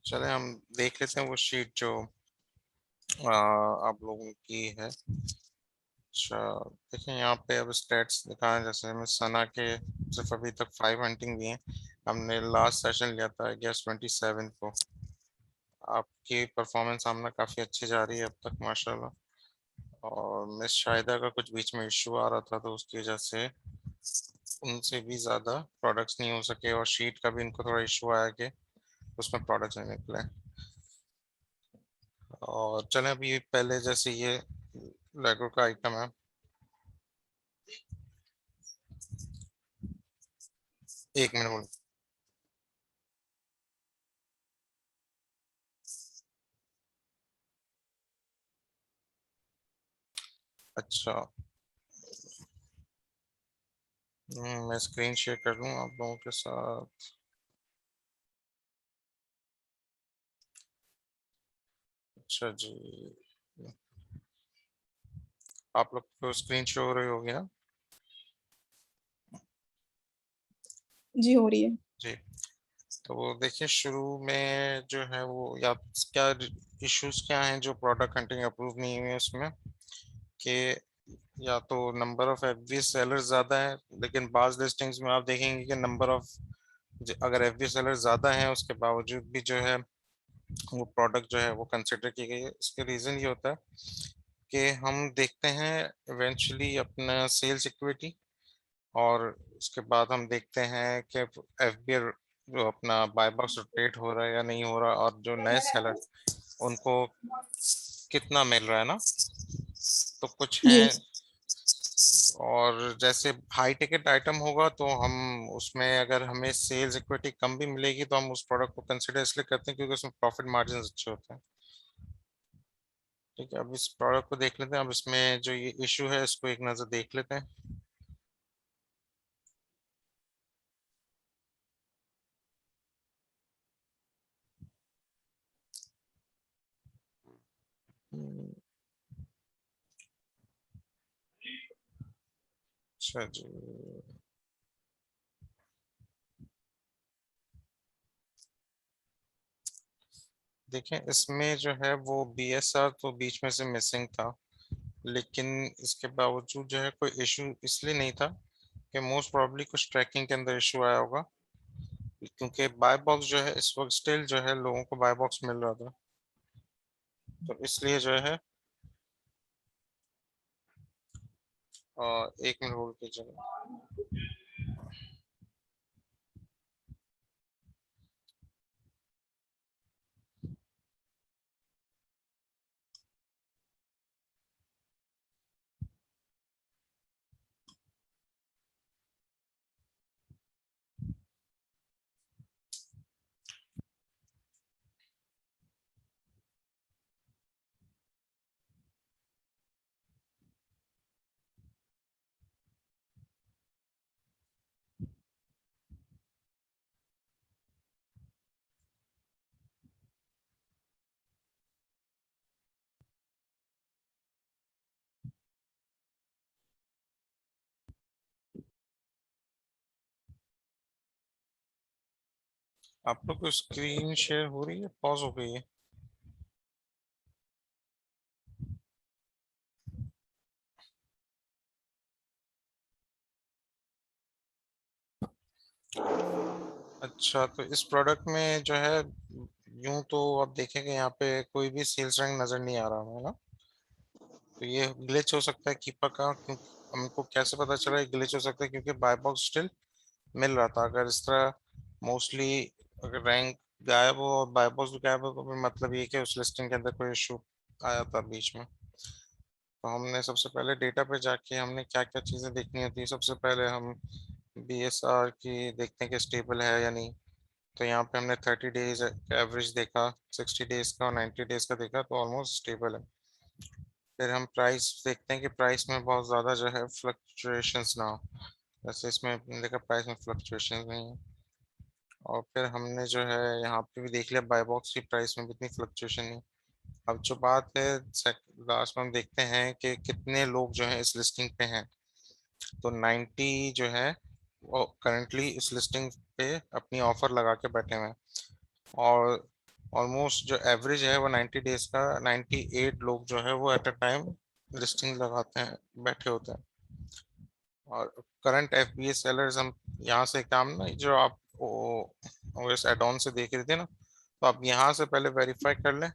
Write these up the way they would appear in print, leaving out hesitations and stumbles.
चले हम देख लेते हैं वो शीट जो आप लोगों की है। अच्छा, देखिए यहाँ पे अब स्टेट्स दिखा है। जैसे हमें सना के सिर्फ अभी तक 5 हंटिंग भी हैं। हमने लास्ट सेशन लिया था, आई गेस 27 को। आपकी परफॉर्मेंस सामने काफ़ी अच्छी जा रही है अब तक, माशाल्लाह। और मिस शाहिदा का कुछ बीच में इशू आ रहा था, तो उसकी वजह से उनसे भी ज़्यादा प्रोडक्ट्स नहीं हो सके, और शीट का भी इनको थोड़ा इशू आया कि उसमें प्रोडक्ट्स नहीं निकले। और चलें अभी पहले जैसे ये लेगो का आइटम है। एक मिनट। अच्छा। मैं स्क्रीन शेयर कर लूँ आप लोगों के साथ। अच्छा जी, आप लोग को स्क्रीन शो हो रही होगी ना? जी हो रही है। जी। तो वो देखिए शुरू में जो है वो, या क्या इश्यूज क्या हैं जो प्रोडक्ट हंटिंग अप्रूव नहीं हुए उसमें, कि या तो नंबर ऑफ एफबी सेलर्स ज़्यादा है, लेकिन बाज लिस्टिंग्स में आप देखेंगे कि नंबर ऑफ, अगर एफबी सेलर ज़्यादा हैं उसके बावजूद भी जो है वो प्रोडक्ट जो है वो कंसिडर की गई है। इसके रीज़न ये होता है कि हम देखते हैं इवेंचुअली अपना सेल्स इक्विटी, और उसके बाद हम देखते हैं कि एफबी जो अपना बाय बॉक्स रोटेट हो रहा है या नहीं हो रहा, और जो नए सेलर उनको कितना मिल रहा है ना। तो कुछ जी। हैं, और जैसे हाई टिकट आइटम होगा तो हम उसमें अगर हमें सेल्स इक्विटी कम भी मिलेगी तो हम उस प्रोडक्ट को कंसिडर इसलिए करते हैं क्योंकि उसमें प्रॉफिट मार्जिन अच्छे होते हैं। ठीक है, अब इस प्रोडक्ट को देख लेते हैं। अब इसमें जो ये इशू है इसको एक नज़र देख लेते हैं। हम्म, अच्छा जी। देखें इसमें जो है वो बीएसआर तो बीच में से मिसिंग था, लेकिन इसके बावजूद जो है कोई इशू इसलिए नहीं था कि मोस्ट प्रोबेबली कुछ ट्रैकिंग के अंदर इशू आया होगा, क्योंकि बाय बॉक्स जो है इस वक्त स्टिल जो है लोगों को बाय बॉक्स मिल रहा था। तो इसलिए जो है एक मिनट होल्ड कीजिएगा। आप लोग को स्क्रीन शेयर हो रही है, पॉज हो गई है? अच्छा, तो इस प्रोडक्ट में जो है यूं तो आप देखेंगे यहाँ पे कोई भी सेल्स रैंक नजर नहीं आ रहा है ना। तो ये ग्लिच हो सकता है कीपर का, क्योंकि हमको कैसे पता चला ये ग्लिच हो सकता है, क्योंकि बाय बॉक्स स्टिल मिल रहा था। अगर इस तरह मोस्टली अगर रैंक गायब हो और बाय बॉक्स भी गायब हो तो फिर मतलब ये कि उस लिस्टिंग के अंदर कोई इशू आया था बीच में। तो हमने सबसे पहले डेटा पे जाके हमने क्या क्या चीज़ें देखनी होती है। सबसे पहले हम बीएसआर की देखते हैं कि स्टेबल है या नहीं। तो यहाँ पे हमने 30 डेज एवरेज देखा, 60 डेज का और 90 डेज का देखा, तो ऑलमोस्ट स्टेबल है। फिर हम प्राइस देखते हैं कि प्राइस में बहुत ज़्यादा जो है फ्लक्चुएशंस ना हो। जैसे इसमें हमने देखा प्राइस में फ्लक्चुएशंस नहीं है। और फिर हमने जो है यहाँ पे भी देख लिया बाय बॉक्स की प्राइस में भी इतनी फ्लक्चुएशन नहीं। अब जो बात है लास्ट में हम देखते हैं कि कितने लोग जो है इस लिस्टिंग पे हैं। तो 90 जो है वो करंटली इस लिस्टिंग पे अपनी ऑफर लगा के बैठे हुए हैं। और ऑलमोस्ट जो एवरेज है वो 90 डेज का 98 लोग जो है वो एट अ टाइम लिस्टिंग लगाते हैं, बैठे होते हैं। और करंट एफबीए सेलर्स हम यहाँ से काम ना, जो आप ओएस एड ऑन से देख रहे थे ना, तो आप यहाँ से पहले वेरीफाई कर लें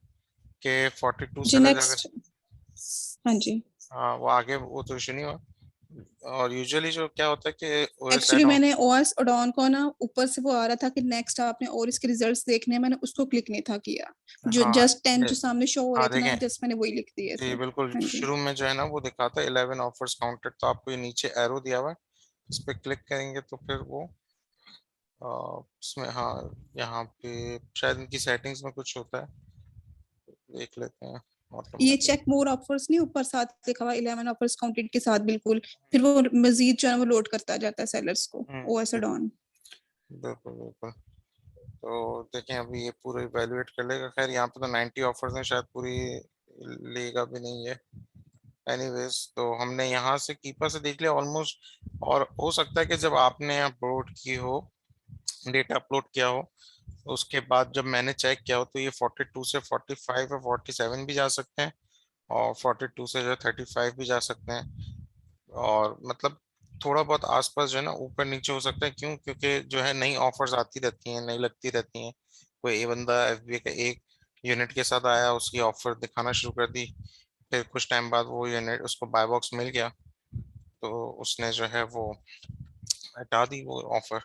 कि 42 जी सेलर्स अगर, नेक्स्ट। हाँ जी। हाँ वो आगे वो तो इशू नहीं हुआ। और यूजुअली जो क्या होता है कि ओएस एक्चुअली एड ऑन, मैंने ओएस अडॉन को ना ऊपर से वो आ रहा था कि नेक्स्ट आपने और इसके रिजल्ट्स देखने हैं, मैंने उसको क्लिक नहीं था किया। जो हाँ जस्ट 10 ये, जो सामने शो हो हाँ रहे थे ना, देखें, जस्ट मैंने वही लिख दिए थे। जी बिल्कुल हाँ जी। शुरू में जो है ना वो दिखाता है 11 ऑफर्स काउंटेड, तो आपको ये नीचे एरो दिया हुआ है, इस पे क्लिक करेंगे तो फिर वो उसमें, हाँ यहाँ पे शायद इनकी सेटिंग्स में कुछ होता है, देख लेते हैं ये ऑटोमेटिक। चेक मोर ऑफर्स नहीं, ऊपर साथ लिखा हुआ 11 ऑफर्स काउंटेड के साथ बिल्कुल। फिर वो मजीद जो है वो लोड करता जाता है सेलर्स को ओएस अडॉन। बिल्कुल बिल्कुल। तो देखें अभी ये पूरा इवेलुएट कर लेगा, खैर यहाँ पे तो 90 ऑफर्स हैं, शायद पूरी लेगा भी नहीं है। एनीवेज तो हमने यहाँ से कीपर से देख लिया ऑलमोस्ट। और हो सकता है कि जब आपने अपलोड की हो, डेटा अपलोड किया हो, तो उसके बाद जब मैंने चेक किया हो तो ये 42 से 45 या 47 भी जा सकते हैं, और 42 से जो है 35 भी जा सकते हैं। और मतलब थोड़ा बहुत आसपास जो है ना ऊपर नीचे हो सकता है, क्यों? क्योंकि जो है नई ऑफर्स आती रहती हैं, नई लगती रहती हैं। कोई एक बंदा एफबीए का एक यूनिट के साथ आया, उसकी ऑफर दिखाना शुरू कर दी, फिर कुछ टाइम बाद वो यूनिट उसको बाय बॉक्स मिल गया, तो उसने जो है वो हटा दी वो ऑफर।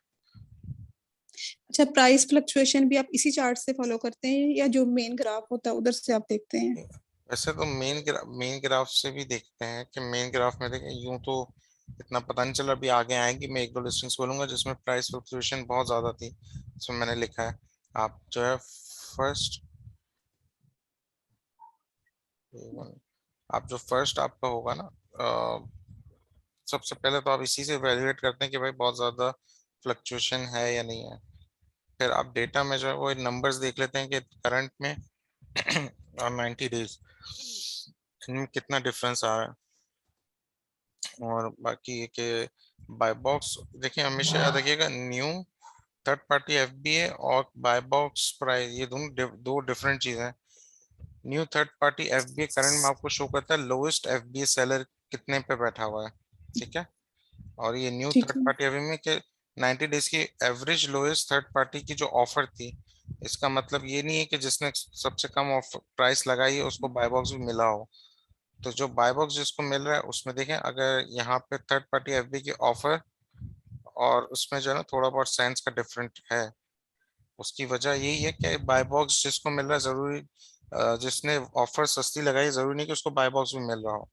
अच्छा, प्राइस फ्लक्चुएशन भी आप इसी चार्ट से फॉलो करते हैं या जो मेन ग्राफ होता है उधर से आप देखते हैं? वैसे तो मेन ग्राफ से भी देखते हैं कि मेन ग्राफ में देखें, यूं तो इतना पता नहीं चला, अभी आगे आएंगी, मैं एक दो लिस्टिंग्स बोलूंगा जिसमें प्राइस फ्लक्चुएशन बहुत ज्यादा थी, इसमें मैंने लिखा है। आप जो है फर्स्ट, आप जो फर्स्ट आपका होगा ना, सबसे पहले तो आप इसी से वैल्यूएट करते हैं कि भाई बहुत ज्यादा फ्लक्चुएशन है या नहीं है। फिर आप डेटा में जो है वो नंबर्स देख लेते हैं कि करंट में और 90 डेज इनमें कितना डिफरेंस आ रहा है। और बाकी ये कि बाय बॉक्स देखिए, हमेशा याद रखिएगा, न्यू थर्ड पार्टी एफबीए और बाय बॉक्स प्राइस ये दोनों दो डिफरेंट चीजें हैं। New third party FBA current में आपको शो करता है लोएस्ट एफबीए सेलर कितने पे बैठा हुआ है, ठीक है। और ये न्यू ठीक थर्ड है। पार्टी एफबीए में के 90 डेज की एवरेज लोएस्ट थर्ड पार्टी की जो ऑफर थी, इसका मतलब ये नहीं है कि जिसने सबसे कम ऑफर प्राइस लगाई है उसको बाय बॉक्स भी मिला हो। तो जो बाय बॉक्स जिसको मिल रहा है उसमें देखें, अगर यहाँ पे थर्ड पार्टी एफबी की ऑफर और उसमें जो है ना थोड़ा बहुत सेंस का डिफरेंट है, उसकी वजह यही है कि बाय बॉक्स जिसको मिल रहा है जरूरी, जिसने ऑफर सस्ती लगाई जरूरी नहीं कि उसको बाय बॉक्स भी मिल रहा हो।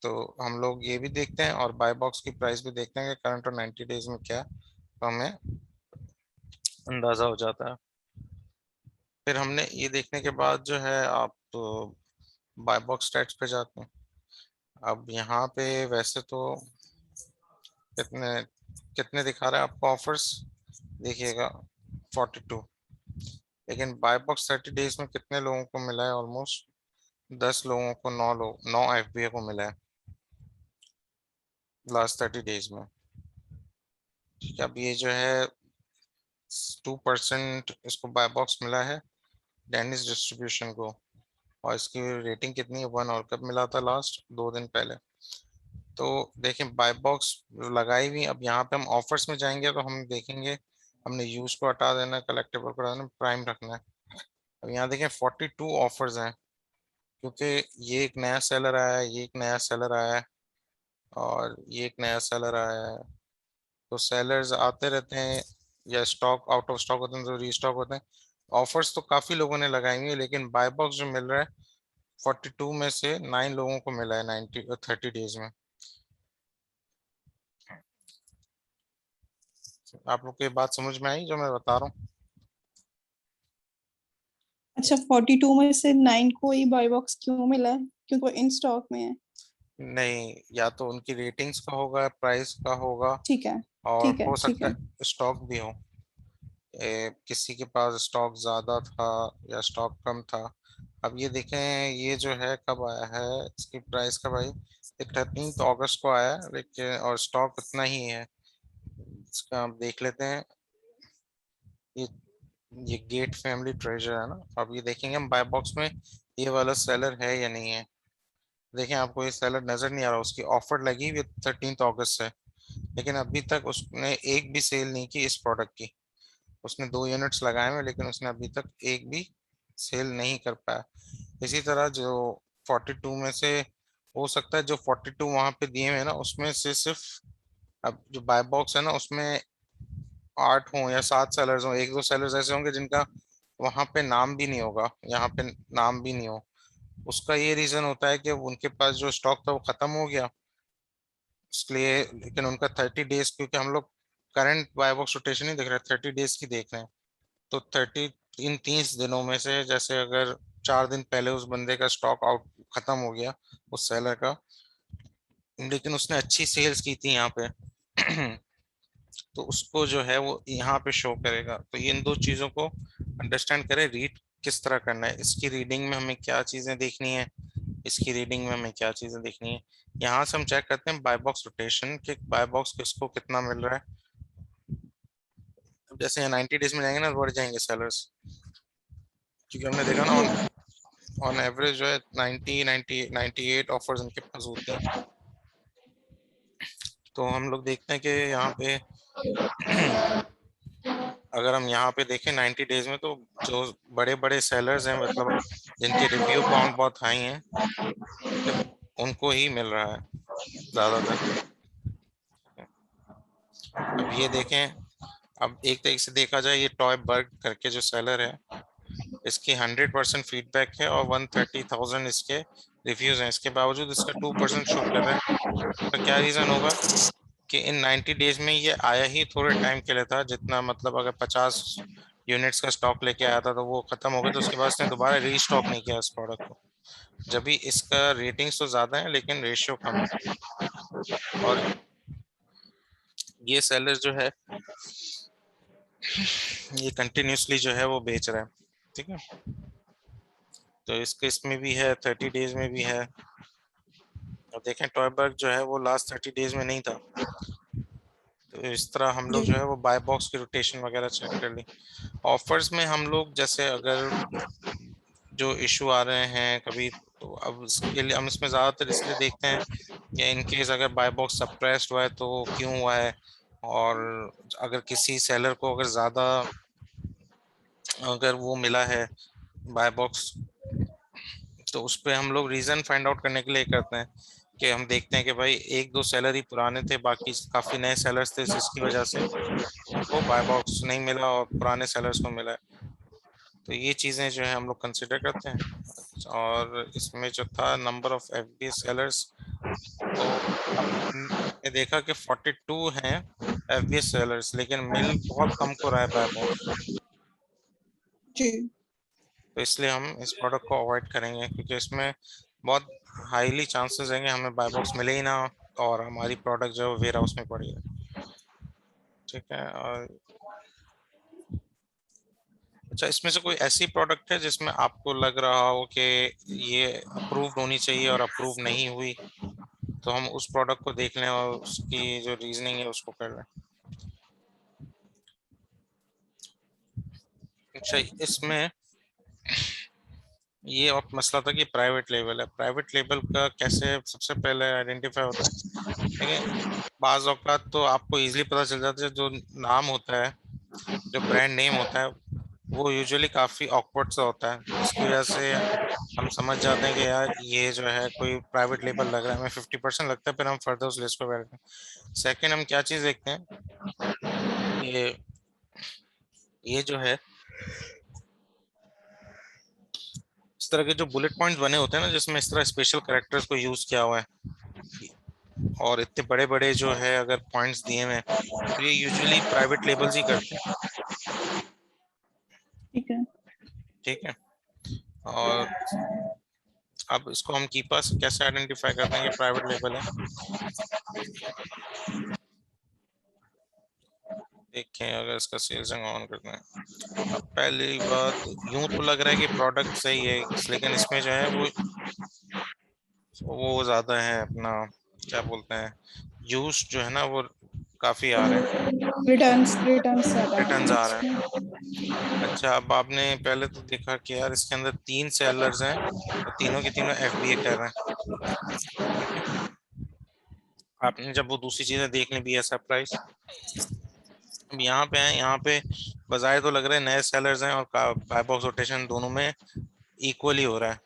तो हम लोग ये भी देखते हैं और बाय बॉक्स की प्राइस भी देखते हैं कि करंट और 90 डेज में क्या है, तो हमें अंदाजा हो जाता है। फिर हमने ये देखने के बाद जो है आप बाय बॉक्स स्टैट्स पे जाते हैं। अब यहाँ पे वैसे तो कितने कितने दिखा रहा है आपको ऑफर्स, देखिएगा 42, लेकिन बाय बॉक्स 30 डेज में कितने लोगों को मिला है? ऑलमोस्ट 10 लोगों को, 9 लोग, 9 एफबीए को मिला है लास्ट 30 डेज में। ठीक है, अब ये जो है 2% इसको बाय बॉक्स मिला है डेनिस डिस्ट्रीब्यूशन को, और इसकी रेटिंग कितनी है? 1, और कब मिला था? लास्ट 2 दिन पहले। तो देखें बाय बॉक्स लगाई हुई, अब यहाँ पे हम ऑफर्स में जाएंगे तो हम देखेंगे, हमने यूज को हटा देना है, कलेक्टिबल को हटा देना, प्राइम रखना है। अब यहाँ देखें 42 ऑफर्स हैं, क्योंकि ये एक नया सेलर आया है, ये एक नया सेलर आया है, और ये एक नया सेलर आया है। तो सेलर्स आते रहते हैं, या स्टॉक आउट ऑफ स्टॉक होते हैं तो रीस्टॉक होते हैं। ऑफर्स तो काफी लोगों ने लगाई हुई है, लेकिन बाय बॉक्स जो मिल रहा है 42 में से 9 लोगों को मिला है 30 डेज में। आप लोग को ये बात समझ में आई जो मैं बता रहा हूँ? अच्छा, 42 में से 9 को ही बाय बॉक्स क्यों मिला है? क्योंकि वो इन स्टॉक में है। नहीं, या तो उनकी रेटिंग्स का होगा, प्राइस का होगा, ठीक है। और ठीक है। हो ठीक सकता है। है स्टॉक भी हो। किसी के पास स्टॉक ज्यादा था या स्टॉक कम था। अब ये देखें, ये जो है कब आया है, इसकी प्राइस कब आई? ये 13 अगस्त को आया है, लेकिन और स्टॉक उतना ही है। इसका आप देख लेते हैं, ये ये गेट फैमिली ट्रेजर है ना। अब ये देखेंगे हम बाय बॉक्स में ये वाला सेलर है या नहीं है। देखें आपको ये सेलर नजर नहीं आ रहा, उसकी ऑफर लगी हुई 13 अगस्त से, लेकिन अभी तक उसने एक भी सेल नहीं की इस प्रोडक्ट की। उसने 2 यूनिट्स लगाए हुए, लेकिन उसने अभी तक एक भी सेल नहीं कर पाया। इसी तरह जो 42 में से, हो सकता है जो 42 वहां पे दिए हुए हैं ना, उसमें से सिर्फ, अब जो बाय बॉक्स है ना उसमें 8 हो या 7 सेलर्स हो, एक दो सेलर्स ऐसे होंगे जिनका वहां पे नाम भी नहीं होगा, यहाँ पे नाम भी नहीं हो। उसका ये रीजन होता है कि उनके पास जो स्टॉक था वो खत्म हो गया, इसलिए। लेकिन उनका 30 डेज, क्योंकि हम लोग करंट बाय बॉक्स रोटेशन ही देख रहे हैं, 30 डेज की देख रहे हैं। तो 30 दिनों में से जैसे अगर 4 दिन पहले उस बंदे का स्टॉक आउट खत्म हो गया, उस सेलर का, लेकिन उसने अच्छी सेल्स की थी यहाँ पे तो उसको जो है वो यहाँ पे शो करेगा। तो ये इन दो चीजों को अंडरस्टैंड करें, रीड किस तरह करना है, इसकी रीडिंग में हमें क्या चीजें देखनी है, इसकी रीडिंग में हमें क्या चीजें देखनी है। यहाँ से हम चेक करते हैं बाय बॉक्स रोटेशन के, बाय बॉक्स किसको कितना मिल रहा है। अब जैसे यहाँ 90 डेज में जाएंगे ना, बढ़ जाएंगे सेलर्स, क्योंकि हमने देखा ना, ऑन एवरेज जो है 98 ऑफर्स इनके पास होती हैं। तो हम लोग देखते हैं कि यहाँ पे अगर हम यहाँ पे देखें 90 डेज में, तो जो बड़े बड़े सेलर्स हैं, मतलब जिनके रिव्यू काउंट बहुत हाई हैं, ठीक है, उनको ही मिल रहा है ज्यादातर। अब ये देखें, अब एक तरीके से देखा जाए, ये टॉय बर्ग करके जो सेलर है, इसकी 100% फीडबैक है और 130,000 इसके रिव्यूज हैं, इसके बावजूद इसका 2% शो कर रहा है। इसका क्या रीजन होगा कि इन 90 डेज में ये आया ही थोड़े टाइम के लिए था, जितना मतलब अगर 50 यूनिट्स का स्टॉक लेके आया था तो वो खत्म हो गया, तो उसके बाद इसने दोबारा रीस्टॉक नहीं किया इस प्रोडक्ट को। जब भी इसका रेटिंग्स तो ज्यादा है लेकिन रेशियो कम है। और ये सेलर जो है, ये कंटिन्यूसली जो है वो बेच रहा है, ठीक है। तो इसके इसमें भी है, 30 डेज में भी है। और देखें टॉयबर्ग जो है वो लास्ट 30 डेज में नहीं था। तो इस तरह हम लोग जी जो है वो बाय बॉक्स की रोटेशन वगैरह चेक कर ली। ऑफर्स में हम लोग जैसे अगर जो इशू आ रहे हैं कभी, तो अब इसके लिए हम इसमें ज़्यादातर इसलिए देखते हैं कि इन केस अगर बाय बॉक्स सप्रेस्ड हुआ है तो क्यों हुआ है। और अगर किसी सेलर को अगर ज़्यादा, अगर वो मिला है बाय बॉक्स, तो उस पे हम लोग रीज़न फाइंड आउट करने के लिए करते हैं कि हम देखते हैं कि भाई एक दो सेलर ही पुराने थे, बाकी काफ़ी नए सेलर्स थे, जिसकी वजह से उनको बाय बॉक्स नहीं मिला और पुराने सेलर्स को मिला है। तो ये चीज़ें जो है हम लोग कंसिडर करते हैं। और इसमें जो था नंबर ऑफ एफबीए सेलर्स, तो आपने देखा कि 42 हैं एफबीए सेलर्स, लेकिन मिल बहुत कम को रहा है बाय बॉक्स। जी तो इसलिए हम इस प्रोडक्ट को अवॉइड करेंगे, क्योंकि इसमें बहुत हाईली चांसेस हैं कि हमें बाय बॉक्स मिले ही ना, और हमारी प्रोडक्ट जो वेयर हाउस में पड़ी है। ठीक है। और अच्छा, इसमें से कोई ऐसी प्रोडक्ट है जिसमें आपको लग रहा हो कि ये अप्रूव्ड होनी चाहिए और अप्रूव नहीं हुई, तो हम उस प्रोडक्ट को देख लें और उसकी जो रीजनिंग है उसको कर लें। अच्छा, इसमें ये और मसला था कि प्राइवेट लेबल है, प्राइवेट लेबल का कैसे सबसे पहले आइडेंटिफाई होता है। देखिए, बाज औकात तो आपको इजीली पता चल जाता है, जो नाम होता है, जो ब्रांड नेम होता है, वो यूजुअली काफ़ी ऑकवर्ड सा होता है, जिसकी वजह से हम समझ जाते हैं कि यार ये जो है कोई प्राइवेट लेबल लग रहा है, हमें 50% लगता है, फिर हम फर्दर उस लिस्ट पे बैठते हैं। सेकंड, हम क्या चीज़ देखते हैं कि ये जो है, इस तरह के जो बुलेट पॉइंट्स बने होते हैं ना, जिसमें इस तरह स्पेशल कैरेक्टर्स को यूज किया हुआ है, और इतने बड़े बड़े जो है अगर पॉइंट्स दिए हुए हैं, तो ये यूजुअली प्राइवेट लेबल्स ही करते हैं। ठीक है। ठीक है। और अब इसको हम कीपर से कैसे आइडेंटिफाई करते हैं कि प्राइवेट लेबल है। देखें, अगर इसका सेल्स ऑन करते हैं, अब पहली बात, यूं तो लग रहा है कि प्रोडक्ट सही है, लेकिन इसमें जो है वो ज्यादा है अपना, क्या बोलते हैं, यूज जो है ना वो काफी आ रहे हैं, रिटर्न्स रिटर्न्स ज्यादा आ रहे रिटर्न्स हैं आ रहे इसमें। हैं। अच्छा, अब आपने पहले तो देखा कि यार इसके अंदर 3 सेलर्स हैं और तीनों के तीनों एफबीए कर रहे हैं। ठीक है, आपने जब वो दूसरी चीजें देख ली, बी एस प्राइस, अब यहाँ पे हैं, यहाँ पे बजाय तो लग रहे हैं नए सेलर्स हैं और बाय बॉक्स रोटेशन दोनों में इक्वली हो रहा है।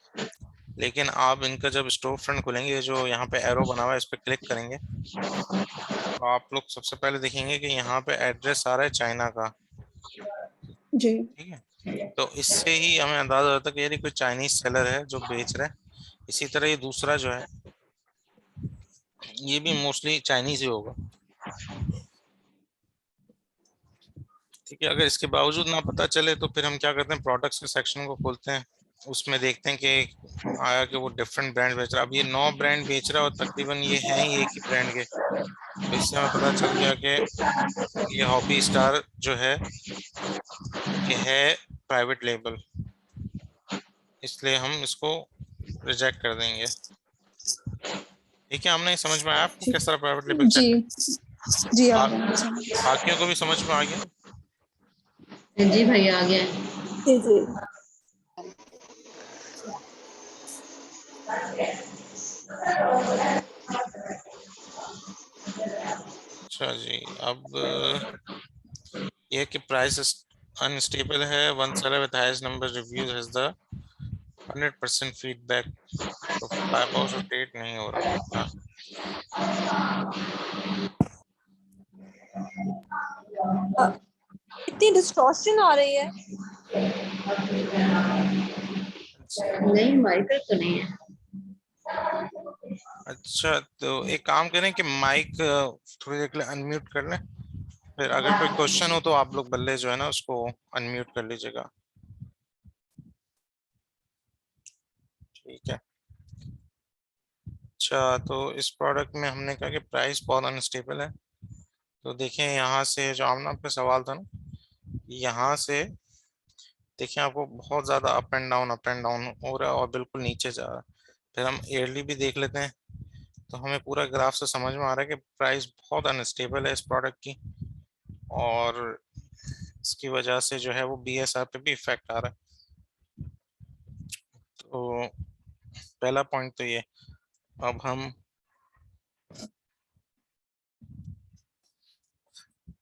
लेकिन आप इनका जब स्टोर फ्रंट खोलेंगे, जो यहाँ पे एरो बना हुआ है इस पे क्लिक करेंगे, तो आप लोग सबसे पहले देखेंगे कि यहाँ पे एड्रेस आ रहा है चाइना का। जी। ठीक है, तो इससे ही हमें अंदाजा होता है कि यार कोई चाइनीज सेलर है जो बेच रहा है। इसी तरह ये दूसरा जो है, ये भी मोस्टली चाइनीज ही होगा। ठीक है, अगर इसके बावजूद ना पता चले तो फिर हम क्या करते हैं, प्रोडक्ट्स के सेक्शन को खोलते हैं, उसमें देखते हैं कि आया कि वो डिफरेंट ब्रांड बेच रहा है। अब ये 9 ब्रांड बेच रहा है और तकरीबन ये हैं ही एक ही ब्रांड के। तो इससे हमें पता चल गया कि ये हॉबी स्टार जो है ये है प्राइवेट लेबल, इसलिए हम इसको रिजेक्ट कर देंगे। ठीक है, हमने समझ में आया आपको ठीक। किस तरह प्राइवेट लेबल जी। चेक जी आ बा, गया मुझे समझ। बाकियों को भी समझ में आ गया। जी भैया आ गया है। जी जी। अच्छा जी, अब ये कि प्राइस अनस्टेबल है, one seller with highest number reviews has the 100% feedback, तो बाय बॉक्स रोटेट नहीं हो रहा। हाँ, इतनी डिस्टॉर्शन आ रही है। नहीं माइकर तो नहीं है। अच्छा, तो एक काम करें कि माइक थोड़ी देर के लिए अनम्यूट कर लें, फिर अगर कोई क्वेश्चन हो तो आप लोग बल्ले जो है ना उसको अनम्यूट कर लीजिएगा। ठीक है। अच्छा, तो इस प्रोडक्ट में हमने कहा कि प्राइस बहुत अनस्टेबल है। तो देखें यहाँ से जो आमना पे सवाल था ना, यहाँ से देखिए आपको बहुत ज्यादा अप एंड डाउन हो रहा है और बिल्कुल नीचे जा रहा है। फिर हम ईयरली भी देख लेते हैं, तो हमें पूरा ग्राफ से समझ में आ रहा है कि प्राइस बहुत अनस्टेबल है इस प्रोडक्ट की, और इसकी वजह से जो है वो बीएसआर पे भी इफेक्ट आ रहा है। तो पहला पॉइंट तो ये। अब हम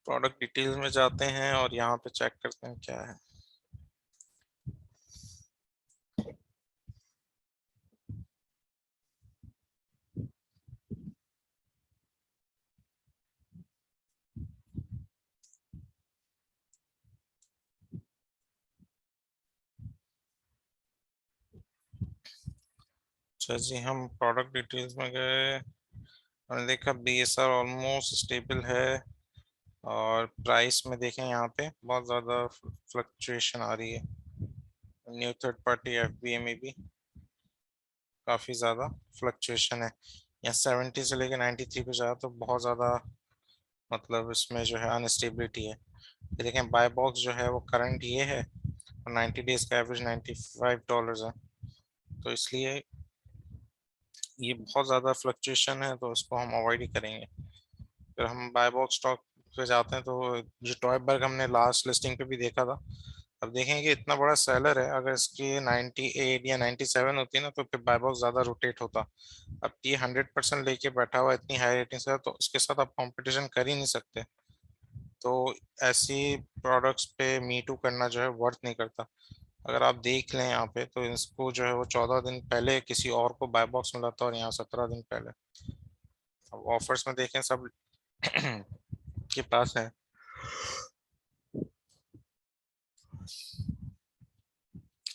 प्रोडक्ट डिटेल्स में जाते हैं और यहाँ पे चेक करते हैं क्या है। अच्छा जी, हम प्रोडक्ट डिटेल्स में गए, हमने देखा बीएसआर ऑलमोस्ट स्टेबल है, और प्राइस में देखें यहाँ पे बहुत ज़्यादा फ्लक्चुएशन आ रही है। न्यू थर्ड पार्टी एफबीए में भी काफ़ी ज़्यादा फ्लक्चुएशन है। यहाँ 70 से लेकर 93 पे जाए तो बहुत ज़्यादा, मतलब इसमें जो है अनस्टेबिलिटी है। ये देखें बाय बॉक्स जो है वो करंट ये है, और 90 डेज का एवरेज $95 है। तो इसलिए ये बहुत ज़्यादा फ्लक्चुएशन है, तो इसको हम अवॉइड ही करेंगे। फिर हम बाय बॉक्स स्टॉक पे जाते हैं, तो जो टॉयबर्ग हमने लास्ट लिस्टिंग पे भी देखा था। अब देखें कि इतना बड़ा सेलर है, अगर इसकी 98 या 97 होती ना तो फिर बाय बॉक्स ज़्यादा रोटेट होता। अब ये 100% लेके बैठा हुआ इतनी हाई रेटिंग से, तो उसके साथ आप कंपटीशन कर ही नहीं सकते। तो ऐसी प्रोडक्ट्स पे मी टू करना जो है वर्थ नहीं करता। अगर आप देख लें यहाँ पे, तो इसको जो है वो 14 दिन पहले किसी और को बाय बॉक्स मिला था, और यहाँ 17 दिन पहले। अब ऑफर्स में देखें सब के पास है।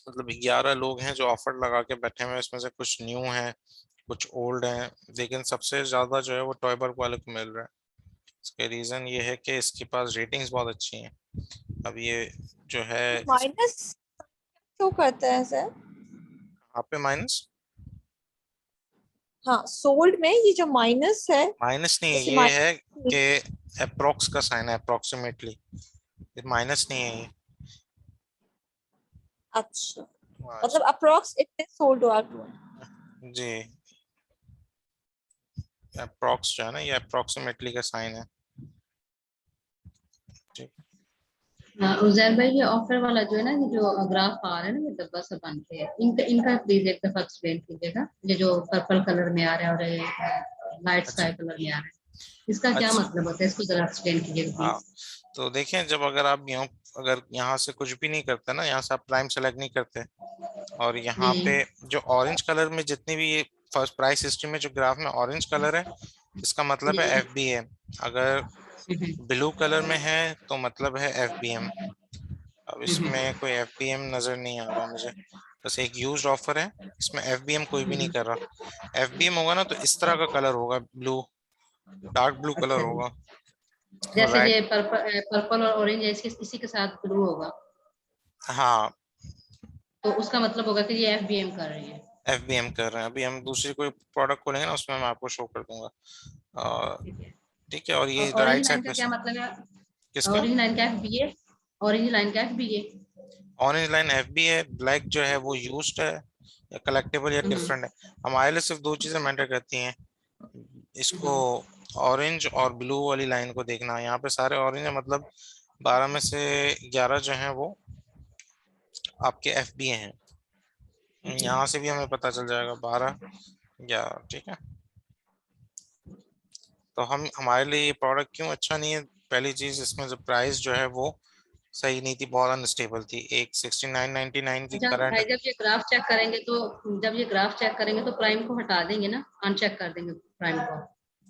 मतलब 11 लोग हैं जो ऑफर लगा के बैठे हुए हैं, इसमें से कुछ न्यू हैं, कुछ ओल्ड हैं, लेकिन सबसे ज्यादा जो है वो टॉयबर्ग वाले को मिल रहा है। इसके रीजन ये है कि इसके पास रेटिंग्स बहुत अच्छी हैं। अब ये जो है इस माइनस शो करता है सर। यहाँ पे माइनस, हाँ, सोल्ड में ये जो माइनस है, माइनस नहीं है, जैसे ये है माइनस। कि अप्रोक्स का साइन है, अप्रोक्सीमेटली, ये माइनस नहीं है ये। अच्छा, हाँ मतलब अप्रोक्स इतने सोल्ड हुआ हुआ है। जी, अप्रोक्स जो है ना, ये अप्रोक्सीमेटली का साइन है। उजैर भाई, ये ऑफर वाला जो है ना, ये जो ग्राफ आ रहा है ना, ये डब्बा सा बन के है, इनका इनका प्लीज एक दफा एक्सप्लेन कीजिएगा। ये जो पर्पल कलर में आ रहा है और ये लाइट अच्छा स्काई कलर में आ रहा है, इसका क्या अच्छा। मतलब होता है? इसको जरा एक्सप्लेन कीजिएगा हाँ, प्लीज। तो देखें, जब अगर आप यूँ अगर यहाँ से कुछ भी नहीं करते ना, यहाँ से आप प्राइम सेलेक्ट नहीं करते, और यहाँ जी। पे जो ऑरेंज कलर में जितनी भी ये फर्स्ट प्राइस हिस्ट्री में जो ग्राफ में ऑरेंज कलर है, इसका मतलब है जी। एफबीए। अगर ब्लू कलर में है तो मतलब है एफबीएम। अब इसमें कोई एफबीएम नजर नहीं आ रहा मुझे, बस एक यूज्ड ऑफर है, इसमें एफबीएम कोई भी नहीं कर रहा। एफबीएम होगा ना तो इस तरह का कलर होगा, ब्लू, डार्क ब्लू कलर अच्छा जी। होगा। और जैसे ये राइट, पर्पल पर्पल और ऑरेंज है, इसके इसी के साथ ब्लू होगा, हाँ, तो उसका मतलब होगा कि ये एफबीएम कर रही है। एफबीएम कर रहे हैं। अभी हम दूसरी कोई प्रोडक्ट खोलेंगे ना, उसमें मैं आपको शो कर दूंगा। ठीक है। ठीक है, और और ये ऑरेंज राइट लाइन साइड का पे क्या मतलब है? किसका? ऑरेंज लाइन का एफबीए? ऑरेंज लाइन का एफबीए? ऑरेंज लाइन एफबी है, ब्लैक जो है वो यूज्ड है या कलेक्टेबल या हम्म। डिफरेंट है। हमारे लिए सिर्फ दो चीजें मैटर करती हैं, इसको हम्म। ऑरेंज और ब्लू वाली लाइन को देखना है। यहाँ पे सारे ऑरेंज है, मतलब 12 में से 11 जो हैं वो आपके एफबी हैं। ठीक है। यहाँ से भी हमें पता चल जाएगा 12 11, ठीक है। तो हम हमारे लिए ये प्रोडक्ट क्यों अच्छा नहीं है? पहली चीज, इसमें जो प्राइस जो है वो सही नहीं थी, बहुत अनस्टेबल थी। एक 69.99 की अच्छा करंट। भाई, जब ये ग्राफ चेक करेंगे तो, जब ये ग्राफ चेक करेंगे तो प्राइम को हटा देंगे ना, अनचेक कर देंगे प्राइम को,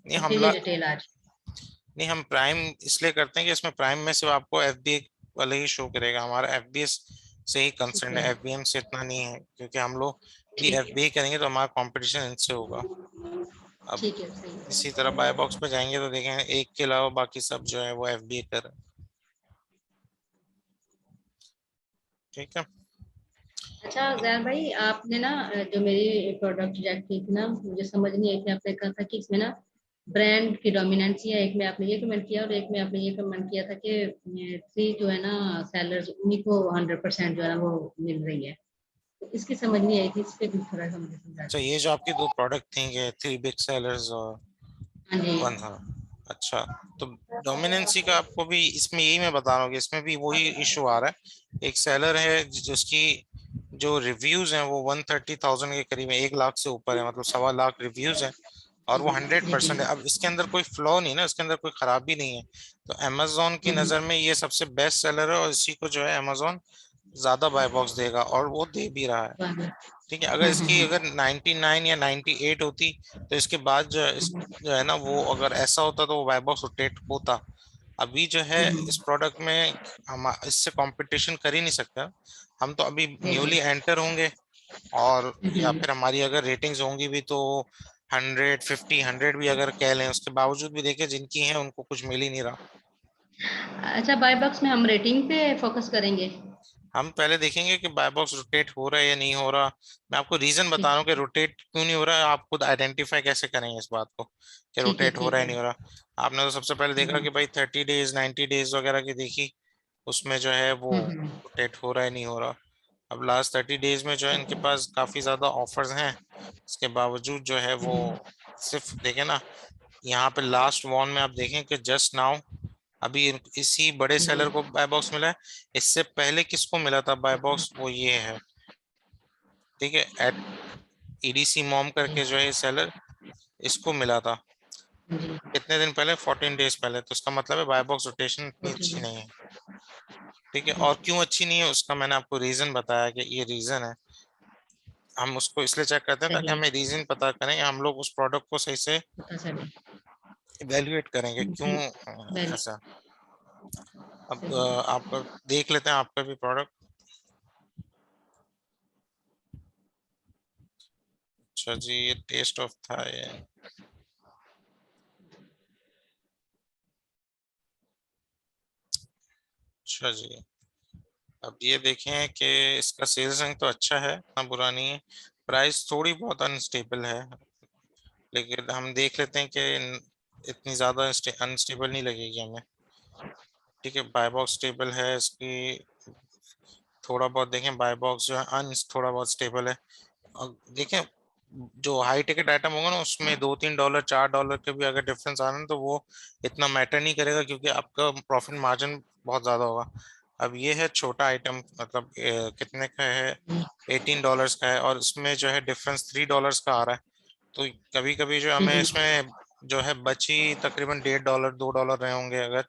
नहीं तो हम फिर ये डिटेल आ जाए। नहीं, हम प्राइम इसलिए करते हैं कि इसमें प्राइम में सिर्फ आपको एफबीए वाले ही शो करेगा। हमारा एफबीएस से ही ठीक कंसर्न है। है, एफबीएम से इतना नहीं है, क्योंकि हम लोग भी ठीक है। एफबीए करेंगे तो हमारा कंपटीशन इनसे होगा। अब ठीक है, सही है। इसी तरह बाय बॉक्स पे जाएंगे तो देखेंगे एक के अलावा बाकी सब जो है वो एफबीए कर रहे हैं। ठीक है। अच्छा जैन भाई, आपने ना जो मेरी प्रोडक्ट चेक की थी ना, मुझे समझ नहीं आई थी। आपने कहा था कि इसमें ना ब्रांड की डोमिनेंसी है, एक में आपने ये कमेंट किया और एक में आपने ये कमेंट किया था कि थ्री जो है ना सेलर्स, उन्हीं को 100% जो है ना वो मिल रही है। तो इसकी समझ नहीं आई थी, इस पे भी थोड़ा सा मुझे समझा अच्छा, दीजिए। ये जो आपकी दो प्रोडक्ट थी, ये थ्री बिग सेलर्स और हाँ जी। वन, हाँ। अच्छा, तो डोमिनेंसी का आपको भी इसमें यही मैं बता रहा हूँ कि इसमें भी वही इशू आ रहा है। एक सेलर है जिसकी जो रिव्यूज हैं वो 130,000 के करीब है, 1 लाख से ऊपर है, मतलब 1.25 लाख रिव्यूज हैं, और वो जी जी। 100% है। अब इसके अंदर कोई फ्लॉ नहीं ना, इसके अंदर कोई खराबी नहीं है। तो अमेजोन की हम्म। नजर में ये सबसे बेस्ट सेलर है, और इसी को जो है अमेजोन ज्यादा बाय बॉक्स देगा, और वो दे भी रहा है। ठीक है, अगर इसकी हम्म। अगर 99 या 98 होती तो इसके बाद जो है जो है ना, वो अगर ऐसा होता तो वो बाय बॉक्स रोटेट होता। अभी जो है इस हम्म। प्रोडक्ट में हम इससे कंपटीशन कर ही नहीं सकता। हम तो अभी जी जी। न्यूली एंटर होंगे, और या हम्म। फिर हमारी अगर रेटिंग्स होंगी भी तो 150 100 भी अगर कह लें, उसके बावजूद भी देखिए जिनकी हैं उनको कुछ मिल ही नहीं रहा। अच्छा, बाय बॉक्स में हम रेटिंग पे फोकस करेंगे? हम पहले देखेंगे कि बाय बॉक्स रोटेट हो रहा है या नहीं हो रहा। मैं आपको रीजन बता ठीक रहा हूँ कि है। रोटेट क्यों नहीं हो रहा है, आप खुद आइडेंटिफाई कैसे करेंगे इस बात को कि ठीक है। रोटेट हो ठीक रहा है है। नहीं हो रहा। आपने तो सबसे पहले देखा हम्म। कि भाई 30 डेज 90 डेज वगैरह की देखी, उसमें जो है वो हम्म। रोटेट हो रहा है नहीं हो रहा। अब लास्ट 30 डेज में जो है इनके पास काफी ज्यादा ऑफर्स हैं, इसके बावजूद जो है वो हम्म। सिर्फ देखे ना, यहाँ पे लास्ट वॉन में आप देखें कि जस्ट नाउ अभी इसी बड़े जी। सेलर को बाय बॉक्स मिला है। इससे पहले किसको मिला था बाय बॉक्स, वो ये है, ठीक है, एट ईडीसी मॉम करके जो है सेलर, इसको मिला था जी। कितने दिन पहले, 14 डेज पहले। तो इसका मतलब है बाय बॉक्स रोटेशन इतनी ओके। अच्छी नहीं है। ठीक है, और क्यों अच्छी नहीं है उसका मैंने आपको रीजन बताया कि ये रीजन है। हम उसको इसलिए चेक करते हैं ताकि सही है। हमें रीजन पता करें, हम लोग उस प्रोडक्ट को सही से पता चले। इवेल्युएट करेंगे क्यों जी। वेल। ऐसा। अब सही है। आपका देख लेते हैं आपका भी प्रोडक्ट। अच्छा जी, ये टेस्ट ऑफ था ये। अच्छा जी, अब ये देखें कि इसका सेल्स रैंक तो अच्छा है, इतना बुरा नहीं है। प्राइस थोड़ी बहुत अनस्टेबल है, लेकिन हम देख लेते हैं कि इतनी ज़्यादा अनस्टेबल नहीं लगेगी हमें। ठीक है, बाय बॉक्स स्टेबल है इसकी, थोड़ा बहुत देखें बाय बॉक्स जो है अन थोड़ा बहुत स्टेबल है। और देखें, जो हाई टिकट आइटम होगा ना उसमें $2 3 $4 के भी अगर डिफरेंस आ रहा है तो वो इतना मैटर नहीं करेगा, क्योंकि आपका प्रॉफिट मार्जिन बहुत ज़्यादा होगा। अब ये है छोटा आइटम, मतलब कितने का है, $18 का है, और इसमें जो है डिफरेंस $3 का आ रहा है। तो कभी कभी जो हमें इसमें जो है बची तकरीबन $1.5 $2 रहे होंगे अगर,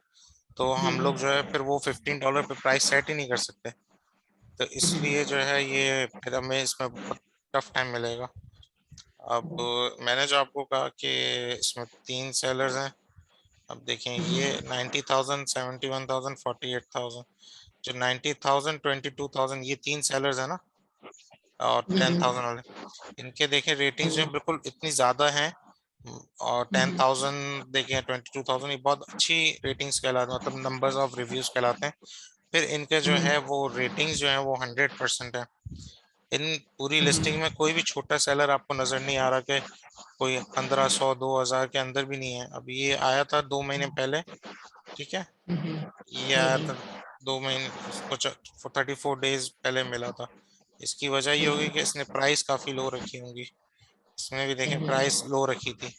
तो हम लोग जो है फिर वो $15 पे प्राइस सेट ही नहीं कर सकते। तो इसलिए जो है ये फिर हमें इसमें बहुत टफ टाइम मिलेगा। अब मैंने जो आपको कहा कि इसमें 3 सेलर्स हैं। अब देखें ये 90,000, 71,000, 48,000। जो 90,000, 22,000 ये 3 सेलर्स है ना, और 10,000 वाले, इनके देखें रेटिंग्स जो है बिल्कुल इतनी ज्यादा हैं। और 10,000 देखें, 22,000, ये बहुत अच्छी रेटिंग्स कहलाते हैं, मतलब नंबर्स ऑफ रिव्यूज कहलाते हैं। फिर इनके जो है वो रेटिंग्स जो है वो 100% है। इन पूरी लिस्टिंग में कोई भी छोटा सेलर आपको नजर नहीं आ रहा कि कोई 1500 2,000 के अंदर भी नहीं है। अब ये आया था 2 महीने पहले, ठीक है, ये आया था 2 महीने, कुछ 34 डेज पहले मिला था। इसकी वजह ये होगी कि इसने प्राइस काफी लो रखी होंगी। इसमें भी देखें प्राइस लो रखी थी,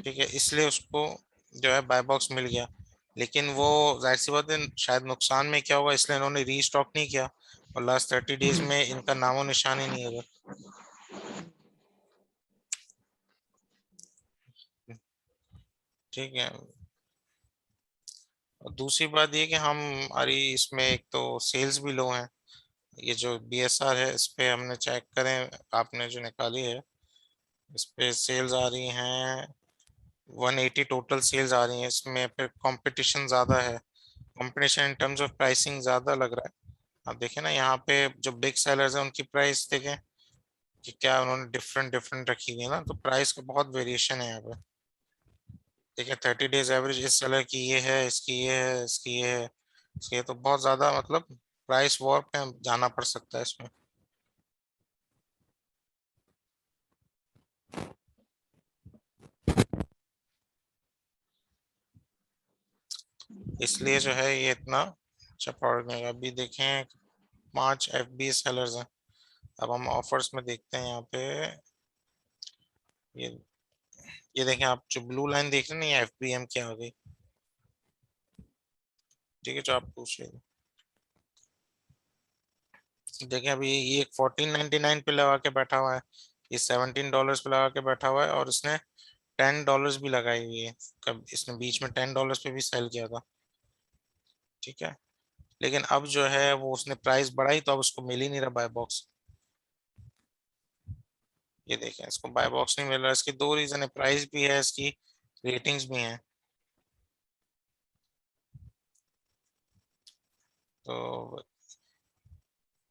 ठीक है, इसलिए उसको जो है बाय बॉक्स मिल गया। लेकिन वो जाहिर सी बात है शायद नुकसान में क्या होगा, इसलिए इन्होंने रीस्टॉक नहीं किया, और लास्ट 30 डेज में इनका नामो निशान ही नहीं है। ठीक है। और दूसरी बात ये कि हमारी इसमें एक तो सेल्स भी लो हैं। ये जो BSR है इस पे हमने चेक करें, आपने जो निकाली है इस पे सेल्स आ रही हैं 180 टोटल सेल्स आ रही हैं। इसमें फिर कंपटीशन ज़्यादा है, competition in terms of pricing ज़्यादा लग रहा है। आप देखें ना यहाँ पे जो बिग सेलर्स हैं उनकी प्राइस देखें कि क्या उन्होंने डिफरेंट डिफरेंट रखी हुई है ना, तो प्राइस का बहुत वेरिएशन है यहाँ पे। देखिए 30 डेज एवरेज इस सेलर की ये है, इसकी ये है, इसकी ये है, इसकी ये, तो बहुत ज़्यादा मतलब प्राइस वॉर पे जाना पड़ सकता है इसमें। इसलिए जो है ये इतना अच्छा प्रोडक्ट नहीं है। अभी देखें 5 FB सेलर्स हैं। अब हम ऑफर्स में देखते हैं यहाँ पे, ये ये देखें, आप जो ब्लू लाइन देख रहे हैं ना, ये FBM की आ गई, ठीक है, जो आप पूछ रहे हैं। देखें अभी ये 14.99 पे लगा के बैठा हुआ है, ये $17 पे लगा के बैठा हुआ है, और इसने $10 भी लगाई हुई है। कब इसने बीच में $10 पे भी सेल किया था, ठीक है। लेकिन अब जो है वो उसने प्राइस बढ़ाई तो अब उसको मिल ही नहीं रहा बाय बॉक्स। ये देखें इसको बाय बॉक्स नहीं मिल रहा, इसकी दो रीजन है, प्राइस भी है, इसकी रेटिंग्स भी हैं। तो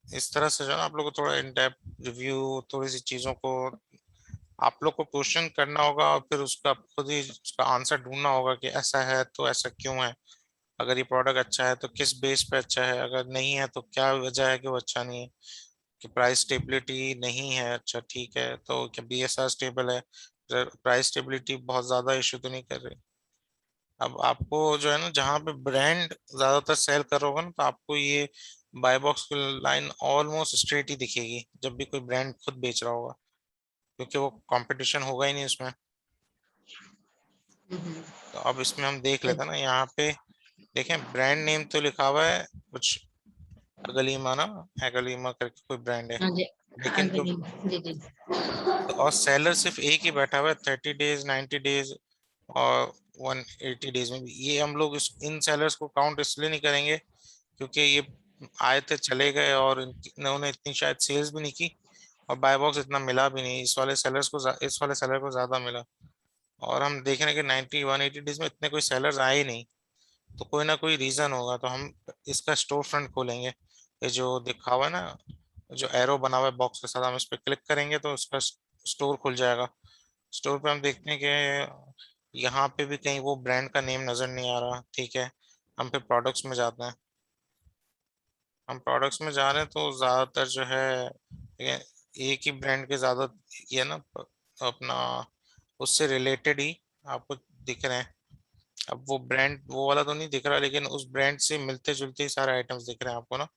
इस तरह से जो है ना, आप लोग को थोड़ा इन डेप्थ रिव्यू, थोड़ी सी चीजों को आप लोग को क्वेश्चन करना होगा, और फिर उसका खुद ही उसका आंसर ढूंढना होगा कि ऐसा है तो ऐसा क्यों है। अगर ये प्रोडक्ट अच्छा है तो किस बेस पे अच्छा है, अगर नहीं है तो क्या वजह है कि वो अच्छा नहीं है। कि प्राइस स्टेबिलिटी नहीं है, अच्छा ठीक है, तो क्या BSR स्टेबल है, प्राइस स्टेबिलिटी बहुत ज्यादा इशू तो नहीं कर रही। अब आपको जो है ना, जहाँ पे ब्रांड ज्यादातर सेल कर रहा होगा ना, तो आपको ये बाय बॉक्स की लाइन ऑलमोस्ट स्ट्रेट ही दिखेगी जब भी कोई ब्रांड खुद बेच रहा होगा, क्योंकि वो कंपटीशन होगा ही नहीं उसमें। तो अब इसमें हम देख लेते हैं ना, यहाँ पे देखें ब्रांड नेम तो लिखा हुआ है कुछ अगलीमा ना, एगलीमा करके कोई ब्रांड है, हाँ जी, लेकिन जो जी जी। और सेलर सिर्फ एक ही बैठा हुआ है 30 डेज, 90 डेज और 180 डेज में भी। ये हम लोग इन सेलर्स को काउंट इसलिए नहीं करेंगे क्योंकि ये आए थे चले गए, और इन्होंने इतनी शायद सेल्स भी नहीं की, और बाय बॉक्स इतना मिला भी नहीं। इस वाले सेलर को ज्यादा मिला। और हम देख रहे हैं कि 90 180 डेज में इतने कोई सेलर्स आए ही नहीं, तो कोई ना कोई रीजन होगा। तो हम इसका स्टोर फ्रंट खोलेंगे, ये जो दिखा हुआ है ना, जो एरो बना हुआ है बॉक्स के साथ, हम इस पर क्लिक करेंगे तो उसका स्टोर खुल जाएगा। स्टोर पे हम देखते हैं कि यहाँ पे भी कहीं वो ब्रांड का नेम नजर नहीं आ रहा, ठीक है। हम फिर प्रोडक्ट्स में जाते हैं, हम प्रोडक्ट्स में जा रहे हैं तो ज्यादातर जो है, ठीक है, एक ही ब्रांड के ज्यादा ये ना अपना उससे रिलेटेड ही आपको दिख रहे हैं। अब वो ब्रांड वो वाला तो नहीं दिख रहा, लेकिन उस ब्रांड से मिलते जुलते ही सारे आइटम्स दिख रहे हैं आपको ना।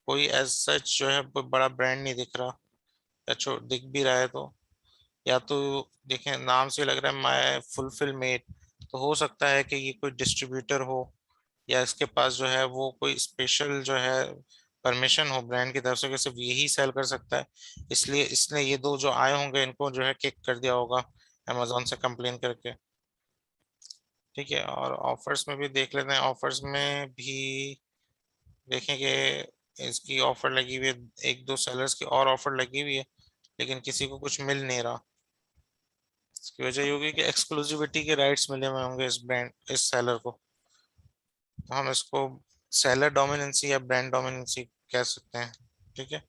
कोई एज सच जो है कोई बड़ा ब्रांड नहीं दिख रहा, या दिख भी रहा है तो या तो देखें नाम से लग रहा है माय फुलफिल मेट, तो हो सकता है कि ये कोई डिस्ट्रीब्यूटर हो, या इसके पास जो है वो कोई स्पेशल जो है परमिशन हो ब्रांड की तरफ से कि सिर्फ यही सेल कर सकता है, इसलिए इसने ये दो जो आए होंगे इनको जो है किक कर दिया होगा अमेजोन से कंप्लेन करके। ठीक है, और ऑफर्स में भी देख लेते हैं, ऑफर्स में भी देखेंगे। इसकी ऑफर लगी हुई है, एक दो सेलर्स की और ऑफर लगी हुई है, लेकिन किसी को कुछ मिल नहीं रहा। इसकी वजह ये होगी कि एक्सक्लूसिविटी के राइट्स मिले हुए होंगे इस ब्रांड, इस सेलर को। तो हम इसको सेलर डोमिनेंसी या ब्रांड डोमिनेंसी कह सकते हैं। ठीक है,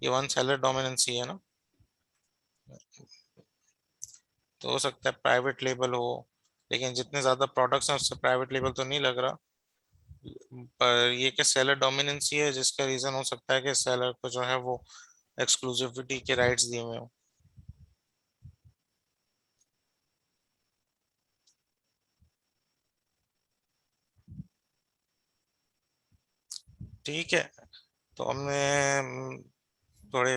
ये वन सेलर डोमिनेंसी है ना। तो हो सकता है प्राइवेट लेबल हो, लेकिन जितने ज्यादा प्रोडक्ट्स हैं उससे प्राइवेट लेबल तो नहीं लग रहा। पर ये कि सेलर डोमिनेंसी है, जिसका रीजन हो सकता है कि सेलर को जो है वो एक्सक्लूसिविटी के राइट्स दिए हुए हो। ठीक है, तो हमने थोड़े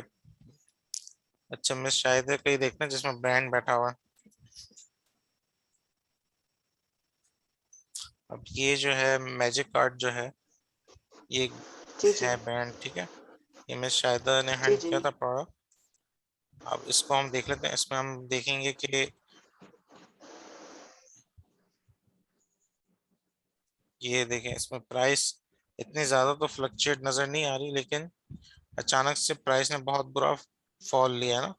अच्छा मिस शायद है कहीं देखना जिसमें ब्रांड बैठा हुआ है। अब ये जो है मैजिक कार्ड जो है, ये जी जी है ब्रांड। ठीक है, ये मिस शाहिदा ने जी हैंड जी किया था प्रोडक्ट। अब इसको हम देख लेते हैं, इसमें हम देखेंगे कि ये देखें, इसमें प्राइस इतनी ज्यादा तो फ्लक्चुएट नजर नहीं आ रही, लेकिन अचानक से प्राइस ने बहुत बुरा फॉल लिया ना।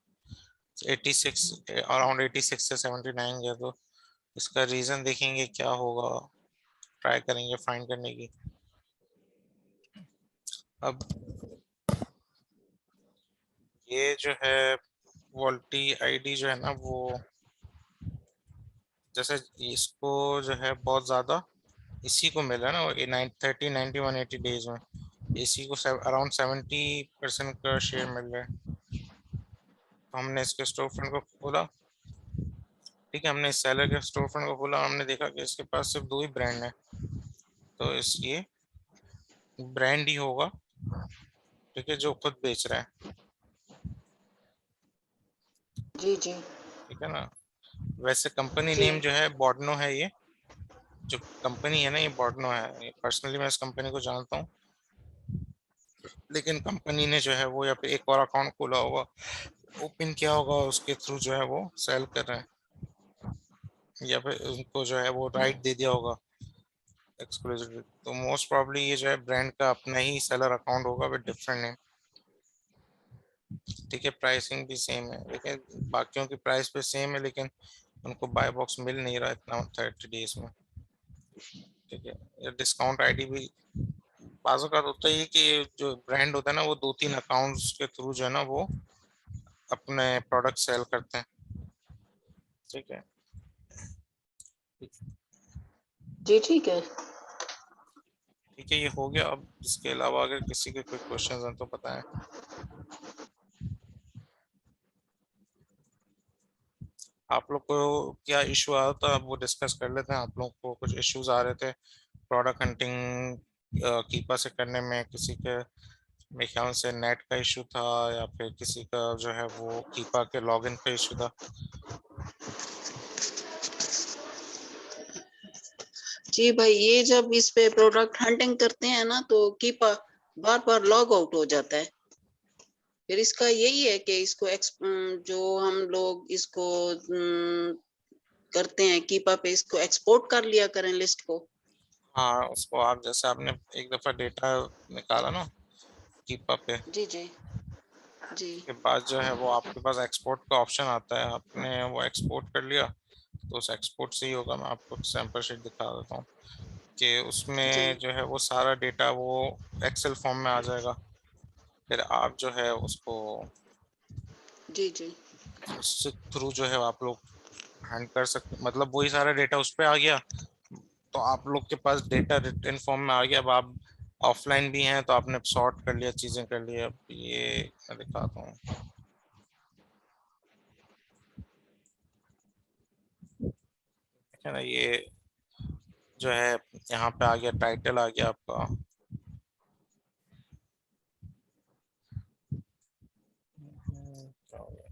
86, अराउंड 86 से 79 गया। तो इसका रीजन देखेंगे क्या होगा, ट्राई करेंगे फाइंड करने की। अब ये जो है वोल्टी आईडी जो है ना, वो जैसे इसको जो है बहुत ज्यादा इसी को मिला ना, 30, 90, 180 डेज में इसी को अराउंड 70% का शेयर मिल रहा है। तो हमने इसके स्टोर फ्रंट को खोला। ठीक है, हमने इस सेलर के स्टोर फ्रंट को खोला, हमने देखा कि इसके पास सिर्फ दो ही ब्रांड है। तो इस ये ब्रांड ही होगा, ठीक है, जो खुद बेच रहा है। जी जी ठीक है ना। वैसे कंपनी जी नेम जो है बॉर्डनो है, ये जो कंपनी है ना ये बॉर्डनो है। पर्सनली मैं इस कंपनी को जानता हूँ, लेकिन कंपनी ने जो है वो यहाँ पे एक और अकाउंट खोला होगा, ओपन किया होगा, उसके थ्रू जो है वो सेल कर रहे हैं, या फिर उनको जो है वो राइट दे दिया होगा एक्सक्लूसिव। तो मोस्ट प्रॉब्ली ये जो है ब्रांड का अपना ही सेलर अकाउंट होगा विद डिफरेंट नेम। ठीक है, प्राइसिंग भी सेम है, लेकिन बाकियों की प्राइस पे सेम है, लेकिन उनको बाय बॉक्स मिल नहीं रहा इतना 30 डेज में। ठीक है, डिस्काउंट आईडी भी बाजू का होता ही है कि ये जो ब्रांड होता है ना वो दो तीन अकाउंट्स के थ्रू जो है ना वो अपने प्रोडक्ट सेल करते हैं। ठीक है। जी ठीक है। ठीक है, ये हो गया। अब इसके अलावा अगर किसी के कोई क्वेश्चन हैं तो बताएं। आप लोग को क्या इशू आ रहा था वो डिस्कस कर लेते हैं। आप लोग को कुछ इश्यूज आ रहे थे प्रोडक्ट हंटिंग कीपा से करने में, किसी के मेरे ख्याल से नेट का इशू था, या फिर किसी का जो है वो कीपा के लॉगिन का इशू था। जी भाई, ये जब इस पे प्रोडक्ट हंटिंग करते हैं ना तो कीपा बार बार लॉग आउट हो जाता है। फिर इसका यही है कि इसको जो हम लोग इसको करते हैं कीपा पे, इसको एक्सपोर्ट कर लिया करें लिस्ट को। हाँ, उसको आप जैसे आपने एक दफा डेटा निकाला ना कीपा पे, जी जी जी उसके बाद जो है वो आपके पास एक्सपोर्ट का ऑप्शन आता है, आपने वो एक्सपोर्ट कर लिया। तो उस एक्सपोर्ट से ही होगा। मैं आपको सैंपल शीट दिखा देता हूँ कि जी उसमें जो है वो सारा डेटा वो एक्सेल फॉर्म में आ जाएगा। फिर आप जो है उसको जी जी उससे थ्रू जो है आप लोग हैंड कर सकते, मतलब वही सारा डेटा उस पर आ गया। तो आप लोग के पास डेटा रिटन फॉर्म में आ गया। अब आप ऑफलाइन भी हैं तो आपने सॉर्ट कर लिया, चीजें कर लिया। अब ये मैं दिखाता हूँ, है ना। ये जो है यहाँ पे आ गया, टाइटल आ गया आपका। क्या हो गया?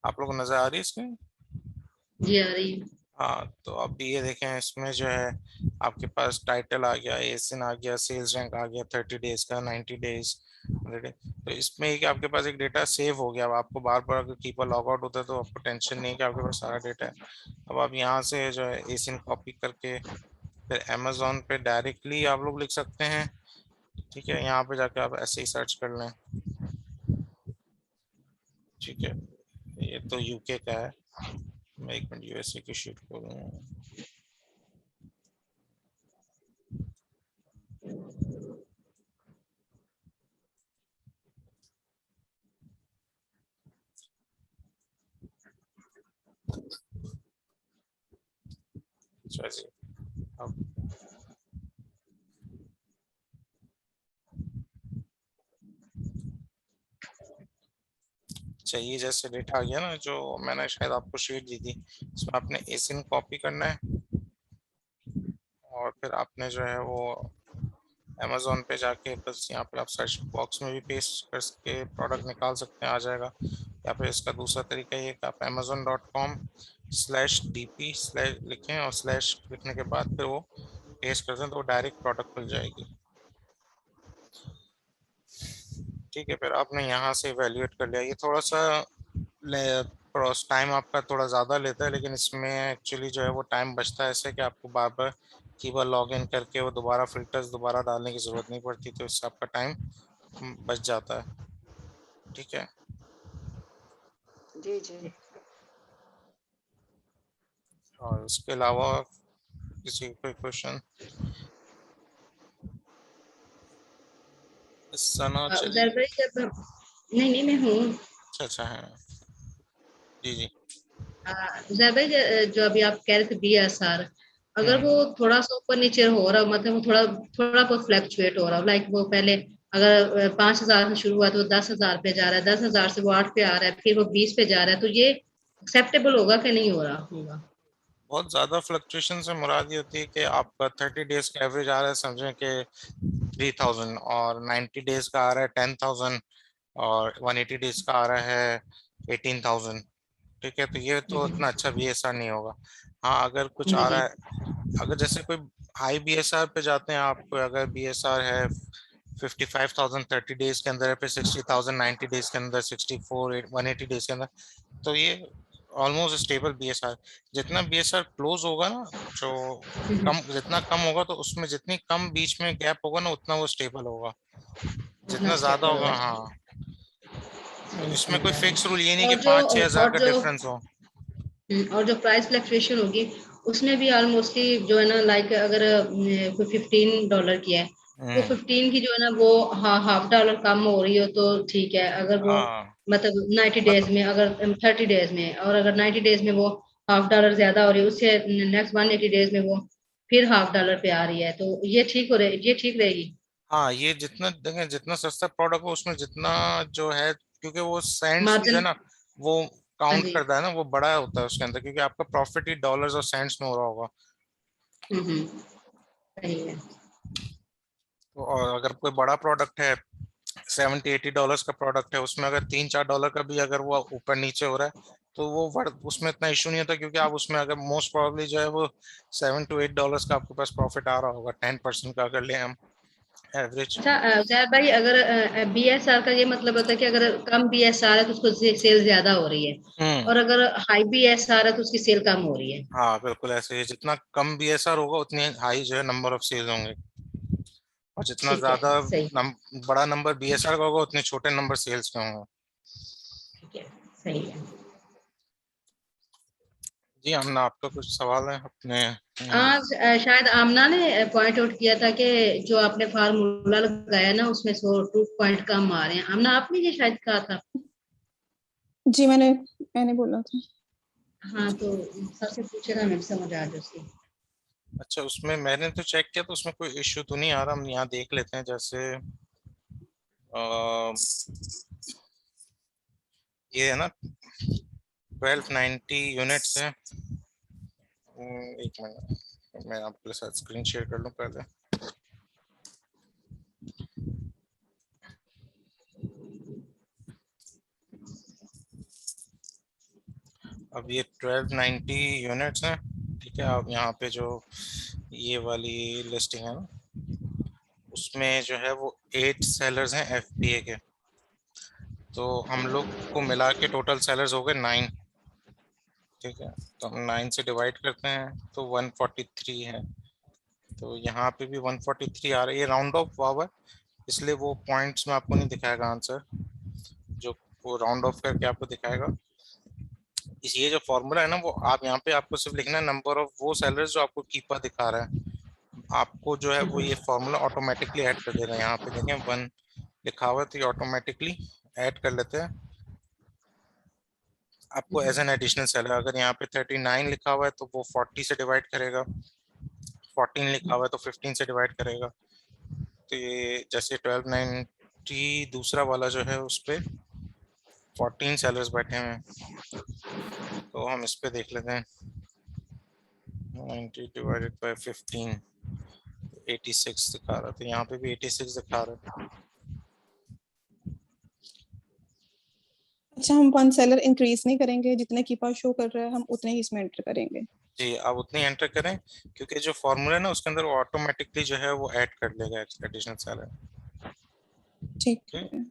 आप लोग को नजर आ रही है स्क्रीन? जी आ रही है। हाँ, तो अब ये देखें, इसमें जो है आपके पास टाइटल आ गया, एसिन आ गया, सेल्स रैंक आ गया, 30 डेज का, 90 डेज, 100 डेज। तो इसमें एक आपके पास एक डेटा सेव हो गया। अब आपको बार बार अगर कीपर लॉग आउट होता है तो आपको टेंशन नहीं है कि आपके पास सारा डेटा है। अब आप यहाँ से जो है एसिन कॉपी करके फिर अमेजोन पे डायरेक्टली आप लोग लिख सकते हैं। ठीक है, यहाँ पे जाके आप ऐसे ही सर्च कर लें। ठीक है, ये तो यूके का है, मैं एक मिनट यूएसए की शीट खोलूँ। अच्छा जी, अब चाहिए जैसे डेटा आ गया ना, जो मैंने शायद आपको शीट दी थी, इसमें आपने एसिन कॉपी करना है और फिर आपने जो है वो अमेजोन पे जाके बस यहाँ पे आप सर्च बॉक्स में भी पेस्ट करके प्रोडक्ट निकाल सकते हैं, आ जाएगा। या फिर इसका दूसरा तरीका ये कि आप amazon.com/dp/ लिखें और स्लैश लिखने के बाद फिर वो पेस्ट कर दें तो वो डायरेक्ट प्रोडक्ट खुल जाएगी। ठीक है, फिर आपने यहाँ से इवेल्युएट कर लिया। ये थोड़ा सा टाइम आपका थोड़ा ज़्यादा लेता है, लेकिन इसमें एक्चुअली जो है वो टाइम बचता है ऐसे कि आपको बार बार कीबोर्ड लॉग इन करके वो दोबारा फिल्टर्स दोबारा डालने की ज़रूरत नहीं पड़ती, तो इससे आपका टाइम बच जाता है। ठीक है, जी जी। और उसके अलावा किसी कोई क्वेश्चन? सना उधर चली। भाई जब नहीं नहीं मैं हूँ। अच्छा अच्छा है, जी जी। उधर भाई जो अभी आप कह रहे थे BSR, अगर वो हम्म थोड़ा सा ऊपर नीचे हो रहा, मतलब वो थोड़ा थोड़ा बहुत फ्लक्चुएट हो रहा, लाइक वो पहले अगर 5,000 से शुरू हुआ तो 10,000 पे जा रहा है, 10,000 से वो 8 पे आ रहा है, फिर वो 20 पे जा रहा है, तो ये एक्सेप्टेबल होगा कि नहीं हो रहा होगा? बहुत ज़्यादा फ्लक्चुएशन से मुराद ये होती है कि आपका 30 डेज का एवरेज आ रहा है, समझें कि 3,000, और 90 डेज का आ रहा है 10,000, और 180 डेज का आ रहा है 18,000। ठीक है, तो ये तो हम्म, इतना अच्छा बीएसआर नहीं होगा। हाँ, अगर कुछ आ जी। रहा है, अगर जैसे कोई हाई बीएसआर पे जाते हैं आप, अगर बीएसआर है 55,000 30 डेज के अंदर है, फिर 60,000 90 डेज के अंदर, 64 180 डेज के अंदर, तो ये ऑलमोस्ट स्टेबल बीएसआर। जितना बीएसआर क्लोज होगा ना, जो हम्म, कम, जितना कम होगा तो उसमें जितनी कम बीच में गैप होगा ना उतना वो स्टेबल होगा। उतना जितना ज्यादा स्टेबल होगा, होगा। हाँ। तो सही इसमें सही कोई है। फिक्स रूल ये नहीं कि और जो 5-6 हज़ार और का जो डिफरेंस हो। और जो प्राइस फ्लक्चुएशन होगी, उसमें भी ऑलमोस्टली जो है ना, लाइक अगर कोई $15 की है, वो हम्म 15 की जो है ना वो $0.5 कम हो रही हो तो ठीक है। अगर वो हाँ, मतलब 90 डेज मतलब में, अगर 30 डेज में, और अगर 90 डेज में वो $0.5 ज्यादा हो रही है, उससे नेक्स्ट 180 डेज में वो फिर $0.5 पे आ रही है, तो ये ठीक हो रही, ये ठीक रहेगी। हाँ, ये जितना देखें, जितना सस्ता प्रोडक्ट हो उसमें जितना जो है, क्योंकि वो सेंट्स जो है मार्जिन। ना, वो हाँ काउंट जी। करता है ना, वो बड़ा होता है उसके अंदर, क्योंकि आपका प्रॉफिट ही डॉलर्स और सेंट्स में हो रहा होगा। सही है। तो और अगर कोई बड़ा प्रोडक्ट है, $70-80 का प्रोडक्ट है, उसमें अगर $3-4 का भी अगर वो ऊपर नीचे हो रहा है तो वो उसमें इतना इशू नहीं होता, क्योंकि आप उसमें अगर मोस्ट प्रोबेबली जो है वो $7-8 का आपके पास प्रॉफिट आ रहा होगा, 10% का अगर ले हम एवरेज। अच्छा जैद भाई, अगर BSR का ये मतलब होता है कि अगर कम BSR है तो उसको सेल ज्यादा हो रही है, हम्म और अगर हाई BSR है तो उसकी सेल कम हो रही है? हाँ, बिल्कुल ऐसे ही, जितना कम बीएसआर होगा उतनी हाई जो है नंबर ऑफ सेल होंगे, और जितना ठीक है। ज्यादा सही। बड़ा नंबर बीएसआर का होगा उतने छोटे नंबर सेल्स के होंगे। ठीक है। सही है। जी, हमने आपका कुछ सवाल है अपने? आज शायद आमना ने पॉइंट आउट किया था कि जो आपने फार्मूला लगाया ना उसमें 2 पॉइंट कम आ रहे हैं। आमना आपने ये शायद कहा था। जी मैंने बोला था। हाँ, तो सर से पूछेगा, मेरे समझ आ जाए उसकी। अच्छा, उसमें मैंने तो चेक किया तो उसमें कोई इश्यू तो नहीं आ रहा। हम यहाँ देख लेते हैं, जैसे अ, ये है ना 1290 यूनिट्स है। एक मिनट, मैं आपके साथ स्क्रीन शेयर कर लूँ पहले। अब ये 1290 यूनिट्स हैं, ठीक है। अब यहाँ पे जो ये वाली लिस्टिंग है ना, उसमें जो है वो 8 सेलर्स हैं एफपीए के। तो हम लोग को मिला के टोटल सेलर्स हो गए 9, ठीक है। तो हम 9 से डिवाइड करते हैं तो 143 है। तो यहाँ पे भी 143 आ रही है, राउंड ऑफ हुआ है, इसलिए वो पॉइंट्स में आपको नहीं दिखाएगा आंसर, जो वो राउंड ऑफ करके आपको दिखाएगा। इस ये जो फॉर्मूला है ना, वो आप यहाँ पे आपको सिर्फ लिखना है नंबर ऑफ वो सेलर्स जो आपको कीपर दिखा रहा है। आपको जो है वो ये फॉर्मूला ऑटोमेटिकली ऐड कर देगा। यहाँ पे देखें 1 लिखा हुआ है, तो ये ऑटोमेटिकली ऐड कर लेते हैं आपको एज एन एडिशनल सेलर। अगर यहाँ पे 39 लिखा हुआ है तो वो 40 से डिवाइड करेगा, 14 लिखा हुआ है तो 15 से डिवाइड करेगा। तो ये जैसे 1290 दूसरा वाला जो है उस पर 14 सेलर्स बैठे हुए हैं, तो हम इस पे देख लेते हैं। 90 डिवाइडेड बाय 15, 86 दिखा रहा था, यहाँ पे भी 86 दिखा रहा है। अच्छा, हम वन सेलर इंक्रीज नहीं करेंगे, जितने की पास शो कर रहा है हम उतने ही इसमें एंटर करेंगे। जी, आप उतने एंटर करें, क्योंकि जो फॉर्मूला है ना उसके अंदर वो ऑटोमेटिकली जो है वो ऐड कर लेगा एडिशनल सेलर। ठीक ठीक। है।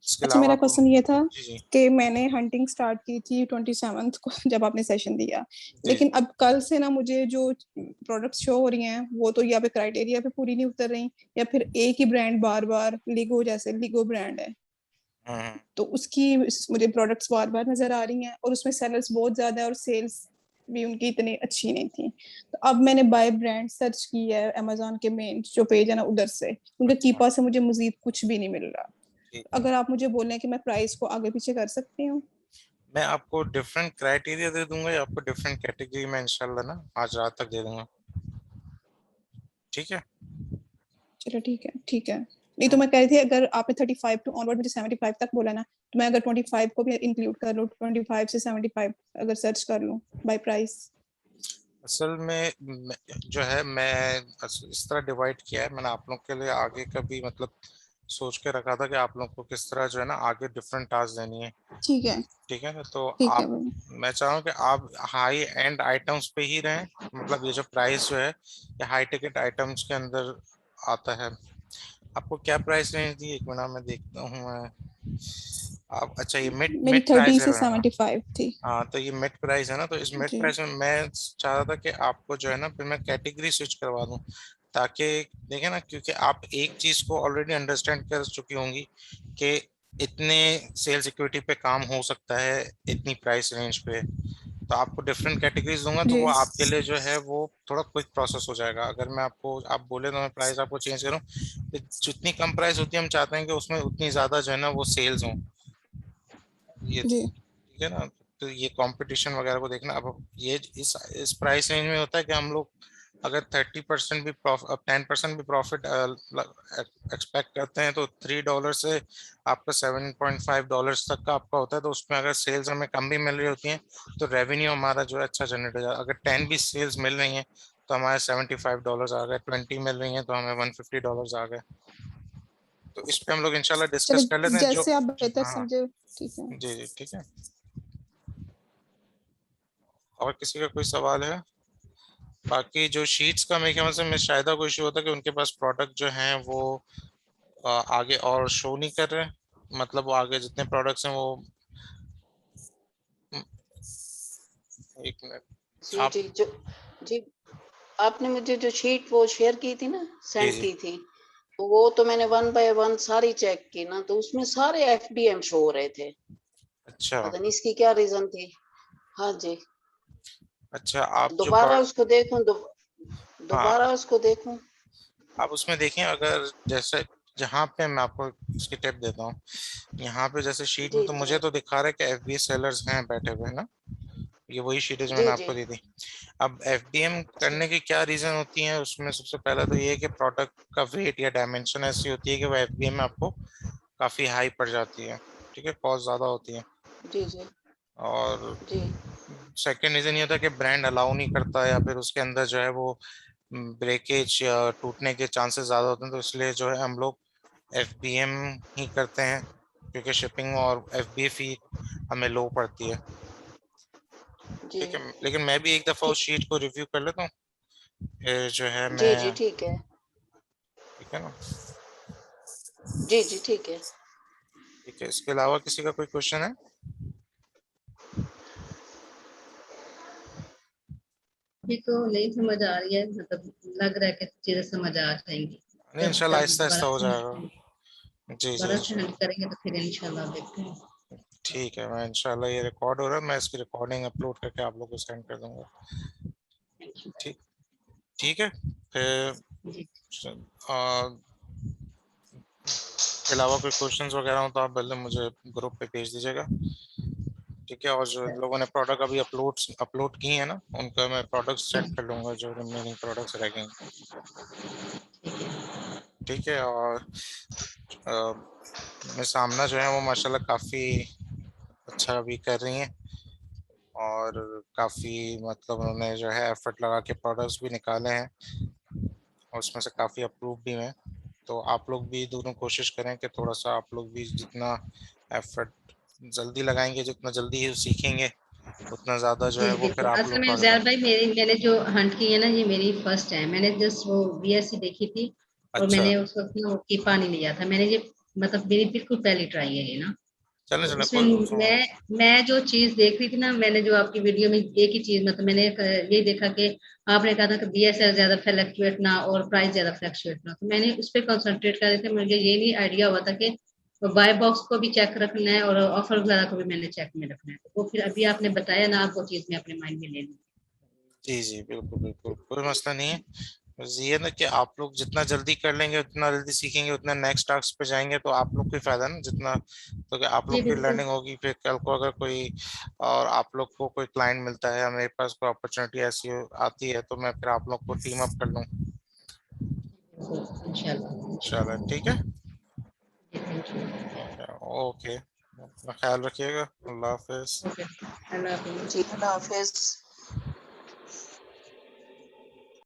इसके अच्छा, अलावा मेरा आपको, क्वेश्चन ये था जी जी कि मैंने हंटिंग स्टार्ट की थी 27th को जब आपने सेशन दिया, जी, लेकिन अब कल से ना मुझे जो प्रोडक्ट्स शो हो रही हैं वो तो या पे क्राइटेरिया पे पूरी नहीं उतर रही, या फिर एक ही ब्रांड बार बार, लिगो जैसे लिगो ब्रांड है हम्म, तो उसकी मुझे प्रोडक्ट्स बार बार नजर आ रही हैं और उसमें सेलर्स बहुत ज्यादा है और सेल्स भी उनकी इतनी अच्छी नहीं थी। तो अब मैंने बाय ब्रांड सर्च की है अमेजोन के मेन जो पेज है ना उधर से, उनके अच्छा, कीपा से मुझे मजीद कुछ भी नहीं मिल रहा। ठीक है। अगर आप मुझे बोलें कि मैं प्राइस को आगे पीछे कर सकती हूँ। मैं आपको डिफरेंट क्राइटेरिया दे दूंगा या आपको डिफरेंट कैटेगरी में इंशाल्लाह ना आज रात तक दे दूंगा, ठीक है। चलो ठीक है, ठीक है। नहीं तो मैं कह रही थी अगर आपने 35 टू ऑनवर्ड मुझे 75 तक बोला ना, तो मैं अगर 25 को भी इंक्लूड कर लूँ, 25 से 75 अगर सर्च कर लूँ बाय प्राइस। असल में जो है मैं इस तरह डिवाइड किया है मैंने आप लोग के लिए, आगे का भी मतलब सोच के रखा था कि आप लोग को किस तरह जो है ना आगे डिफरेंट टास्क देनी है, ठीक है, ठीक है ना। तो ठीक है आप, भाई। मैं चाह रहा हूँ कि आप हाई एंड आइटम्स पे ही रहें, मतलब ये जो प्राइस जो है ये हाई टिकट आइटम्स के अंदर आता है। आपको क्या प्राइस रेंज दी, एक मिनट मैं देखता हूँ मैं। आप, अच्छा ये मिड मेरी मिड प्राइस 30 है। से 75 थी। हाँ, तो ये मिड प्राइस है ना, तो इस मिड जी प्राइस में मैं चाह रहा था कि आपको जो है ना फिर मैं कैटेगरी स्विच करवा दूं, ताकि देखें ना, क्योंकि आप एक चीज को ऑलरेडी अंडरस्टैंड कर चुकी होंगी कि इतने सेल्स इक्विटी पे काम हो सकता है इतनी प्राइस रेंज पे। तो आपको डिफरेंट कैटेगरीज दूंगा तो जी वो आपके लिए जो है वो थोड़ा क्विक प्रोसेस हो जाएगा। अगर मैं आपको, आप बोले तो मैं प्राइस आपको चेंज करूं, तो जितनी कम प्राइस होती है हम चाहते हैं कि उसमें उतनी ज्यादा जो है ना वो सेल्स हों, ये जी ठीक है ना। तो ये कंपटीशन वगैरह को देखना। अब ये इस प्राइस रेंज में होता है कि हम लोग अगर 30% भी प्रॉफिट, 10% भी प्रॉफिट एक्सपेक्ट करते हैं, तो $3 से आपका $7.5 तक का आपका होता है। तो उसमें अगर सेल्स हमें कम भी मिल रही होती हैं तो रेवेन्यू हमारा जो है अच्छा जनरेट हो जाएगा। अगर 10 भी सेल्स मिल रही हैं तो हमारे $75 आ गए, 20 मिल रही हैं तो हमें $150 आ गए। तो इस पे हम लोग इंशाल्लाह चलो, डिस्कस कर लेते हैं जो, जैसे आप बेहतर हाँ समझे। ठीक है। जी जी ठीक है। और किसी का कोई सवाल है? बाकी जो शीट्स का मेरे ख्याल से मैं शायद कोई इशू होता है कि उनके पास प्रोडक्ट जो हैं वो आगे और शो नहीं कर रहे, मतलब वो आगे जितने प्रोडक्ट्स हैं वो, हम्म, एक मिनट जी आप, जी जो जी आपने मुझे जो शीट वो शेयर की थी ना, जी सेंड जी, की थी, तो वो तो मैंने 1 बाय 1 सारी चेक की ना, तो उसमें सारे एफडीएम शो हो रहे थे। अच्छा पता नहीं इसकी क्या रीजन थी। हाँ जी, अच्छा। आप जो दोबारा उसको देखूं, हाँ, दोबारा उसको देखूं। आप उसमें देखें, अगर जैसे जहाँ पे मैं आपको इसकी टिप देता हूँ, यहाँ पे जैसे शीट में जी तो जी मुझे तो दिखा रहा है कि एफबी सेलर्स हैं बैठे हुए ना, ये वही शीट है जो मैंने जी जी आपको दी थी। अब एफडीएम करने की क्या रीजन होती है, उसमें सबसे पहला तो ये है कि प्रोडक्ट का वेट या डायमेंशन ऐसी होती है कि वो एफडीएम में आपको काफी हाई पड़ जाती है, ठीक है, कॉस्ट ज्यादा होती है। जी जी और जी सेकंड रीजन ये होता है कि ब्रांड अलाउ नहीं करता, या फिर उसके अंदर जो है वो ब्रेकेज या टूटने के चांसेस ज्यादा होते हैं, तो इसलिए जो है हम लोग एफबीएम ही करते हैं। क्योंकि शिपिंग और FBA फी हमें लो पड़ती है। जी ठीक है, लेकिन मैं भी एक दफा ठीक। उस शीट को रिव्यू कर लेता हूँ, फिर जो है जी जी मैं, ठीक है। ठीक है ना। जी जी ठीक है। ठीक है, इसके अलावा किसी का कोई क्वेश्चन है? अभी तो नहीं समझ आ रही है, मतलब लग रहा है कि चीजें समझ आ जाएंगी नहीं, जब इंशाल्लाह जब आहिस्ता आहिस्ता हो जाएगा। जी जी दोबारा से जी। हल करेंगे तो फिर इंशाल्लाह देखते हैं। ठीक है, मैं इंशाल्लाह, ये रिकॉर्ड हो रहा है, मैं इसकी रिकॉर्डिंग अपलोड करके आप लोगों को सेंड कर दूंगा। Thank you. ठीक, ठीक है। फिर जी इसके अलावा कोई क्वेश्चंस वगैरह हो तो आप पहले मुझे ग्रुप पे भेज दीजिएगा। ठीक है, और जो लोगों ने प्रोडक्ट अभी अपलोड किए हैं ना, उनका मैं प्रोडक्ट्स चेक कर लूंगा, जो रिमेनिंग प्रोडक्ट्स रह गए। ठीक है, और मैं सामना जो है वो माशाल्लाह काफ़ी अच्छा अभी कर रही हैं, और काफ़ी मतलब उन्होंने जो है एफर्ट लगा के प्रोडक्ट्स भी निकाले हैं, और उसमें से काफ़ी अप्रूव भी हैं। तो आप लोग भी दोनों कोशिश करें कि थोड़ा सा आप लोग भी जितना एफर्ट जल्दी लगाएंगे, जितना जल्दी ही सीखेंगे, उतना ज़्यादा जो जी है वो फिर बिल्कुल। आप असल लोग को में आगे जैद बढ़। भाई मैंने जो हंट की है ना, ये मेरी फर्स्ट है। मैंने जस्ट वो BSc देखी थी और अच्छा, मैंने उस वक्त ना वो कीपा नहीं लिया था। मैंने ये मतलब मेरी बिल्कुल पहली ट्राई है ये ना। चलें तो चलें, इसमें कोई मैं जो चीज देख रही थी ना, मैंने जो आपकी वीडियो में एक ही चीज, मतलब मैंने ये देखा कि आपने कहा था कि BSL ज्यादा फ्लक्चुएट ना और प्राइस ज्यादा फ्लक्चुएट ना, तो मैंने उस पर कंसंट्रेट कर रहे थे। मुझे ये नहीं आइडिया हुआ था कि बाय बॉक्स को भी चेक रखना है और ऑफर वगैरह को भी मैंने चेक में रखना है। तो वो फिर अभी आपने बताया ना, आप वो चीज में अपने माइंड में ले लूँ। जी जी, बिल्कुल बिल्कुल, कोई मसला नहीं है। बस ये ना कि आप लोग जितना जल्दी कर लेंगे, उतना जल्दी सीखेंगे, उतना नेक्स्ट टास्क पे जाएंगे, तो आप लोग को ही फायदा है ना, जितना तो कि आप जी लोग की बिल्कुल। लर्निंग होगी, फिर कल को अगर कोई और आप लोग को कोई क्लाइंट मिलता है या मेरे पास कोई अपॉर्चुनिटी ऐसी आती है, तो मैं फिर आप लोग को टीम अप कर लूँ। इंशाल्लाह। चलो ठीक है, थैंक यू। ओके, अपना ख्याल रखिएगा, अल्लाह हाफिज। ओके, अल्लाह हाफिज़। जी अल्लाह हाफिज।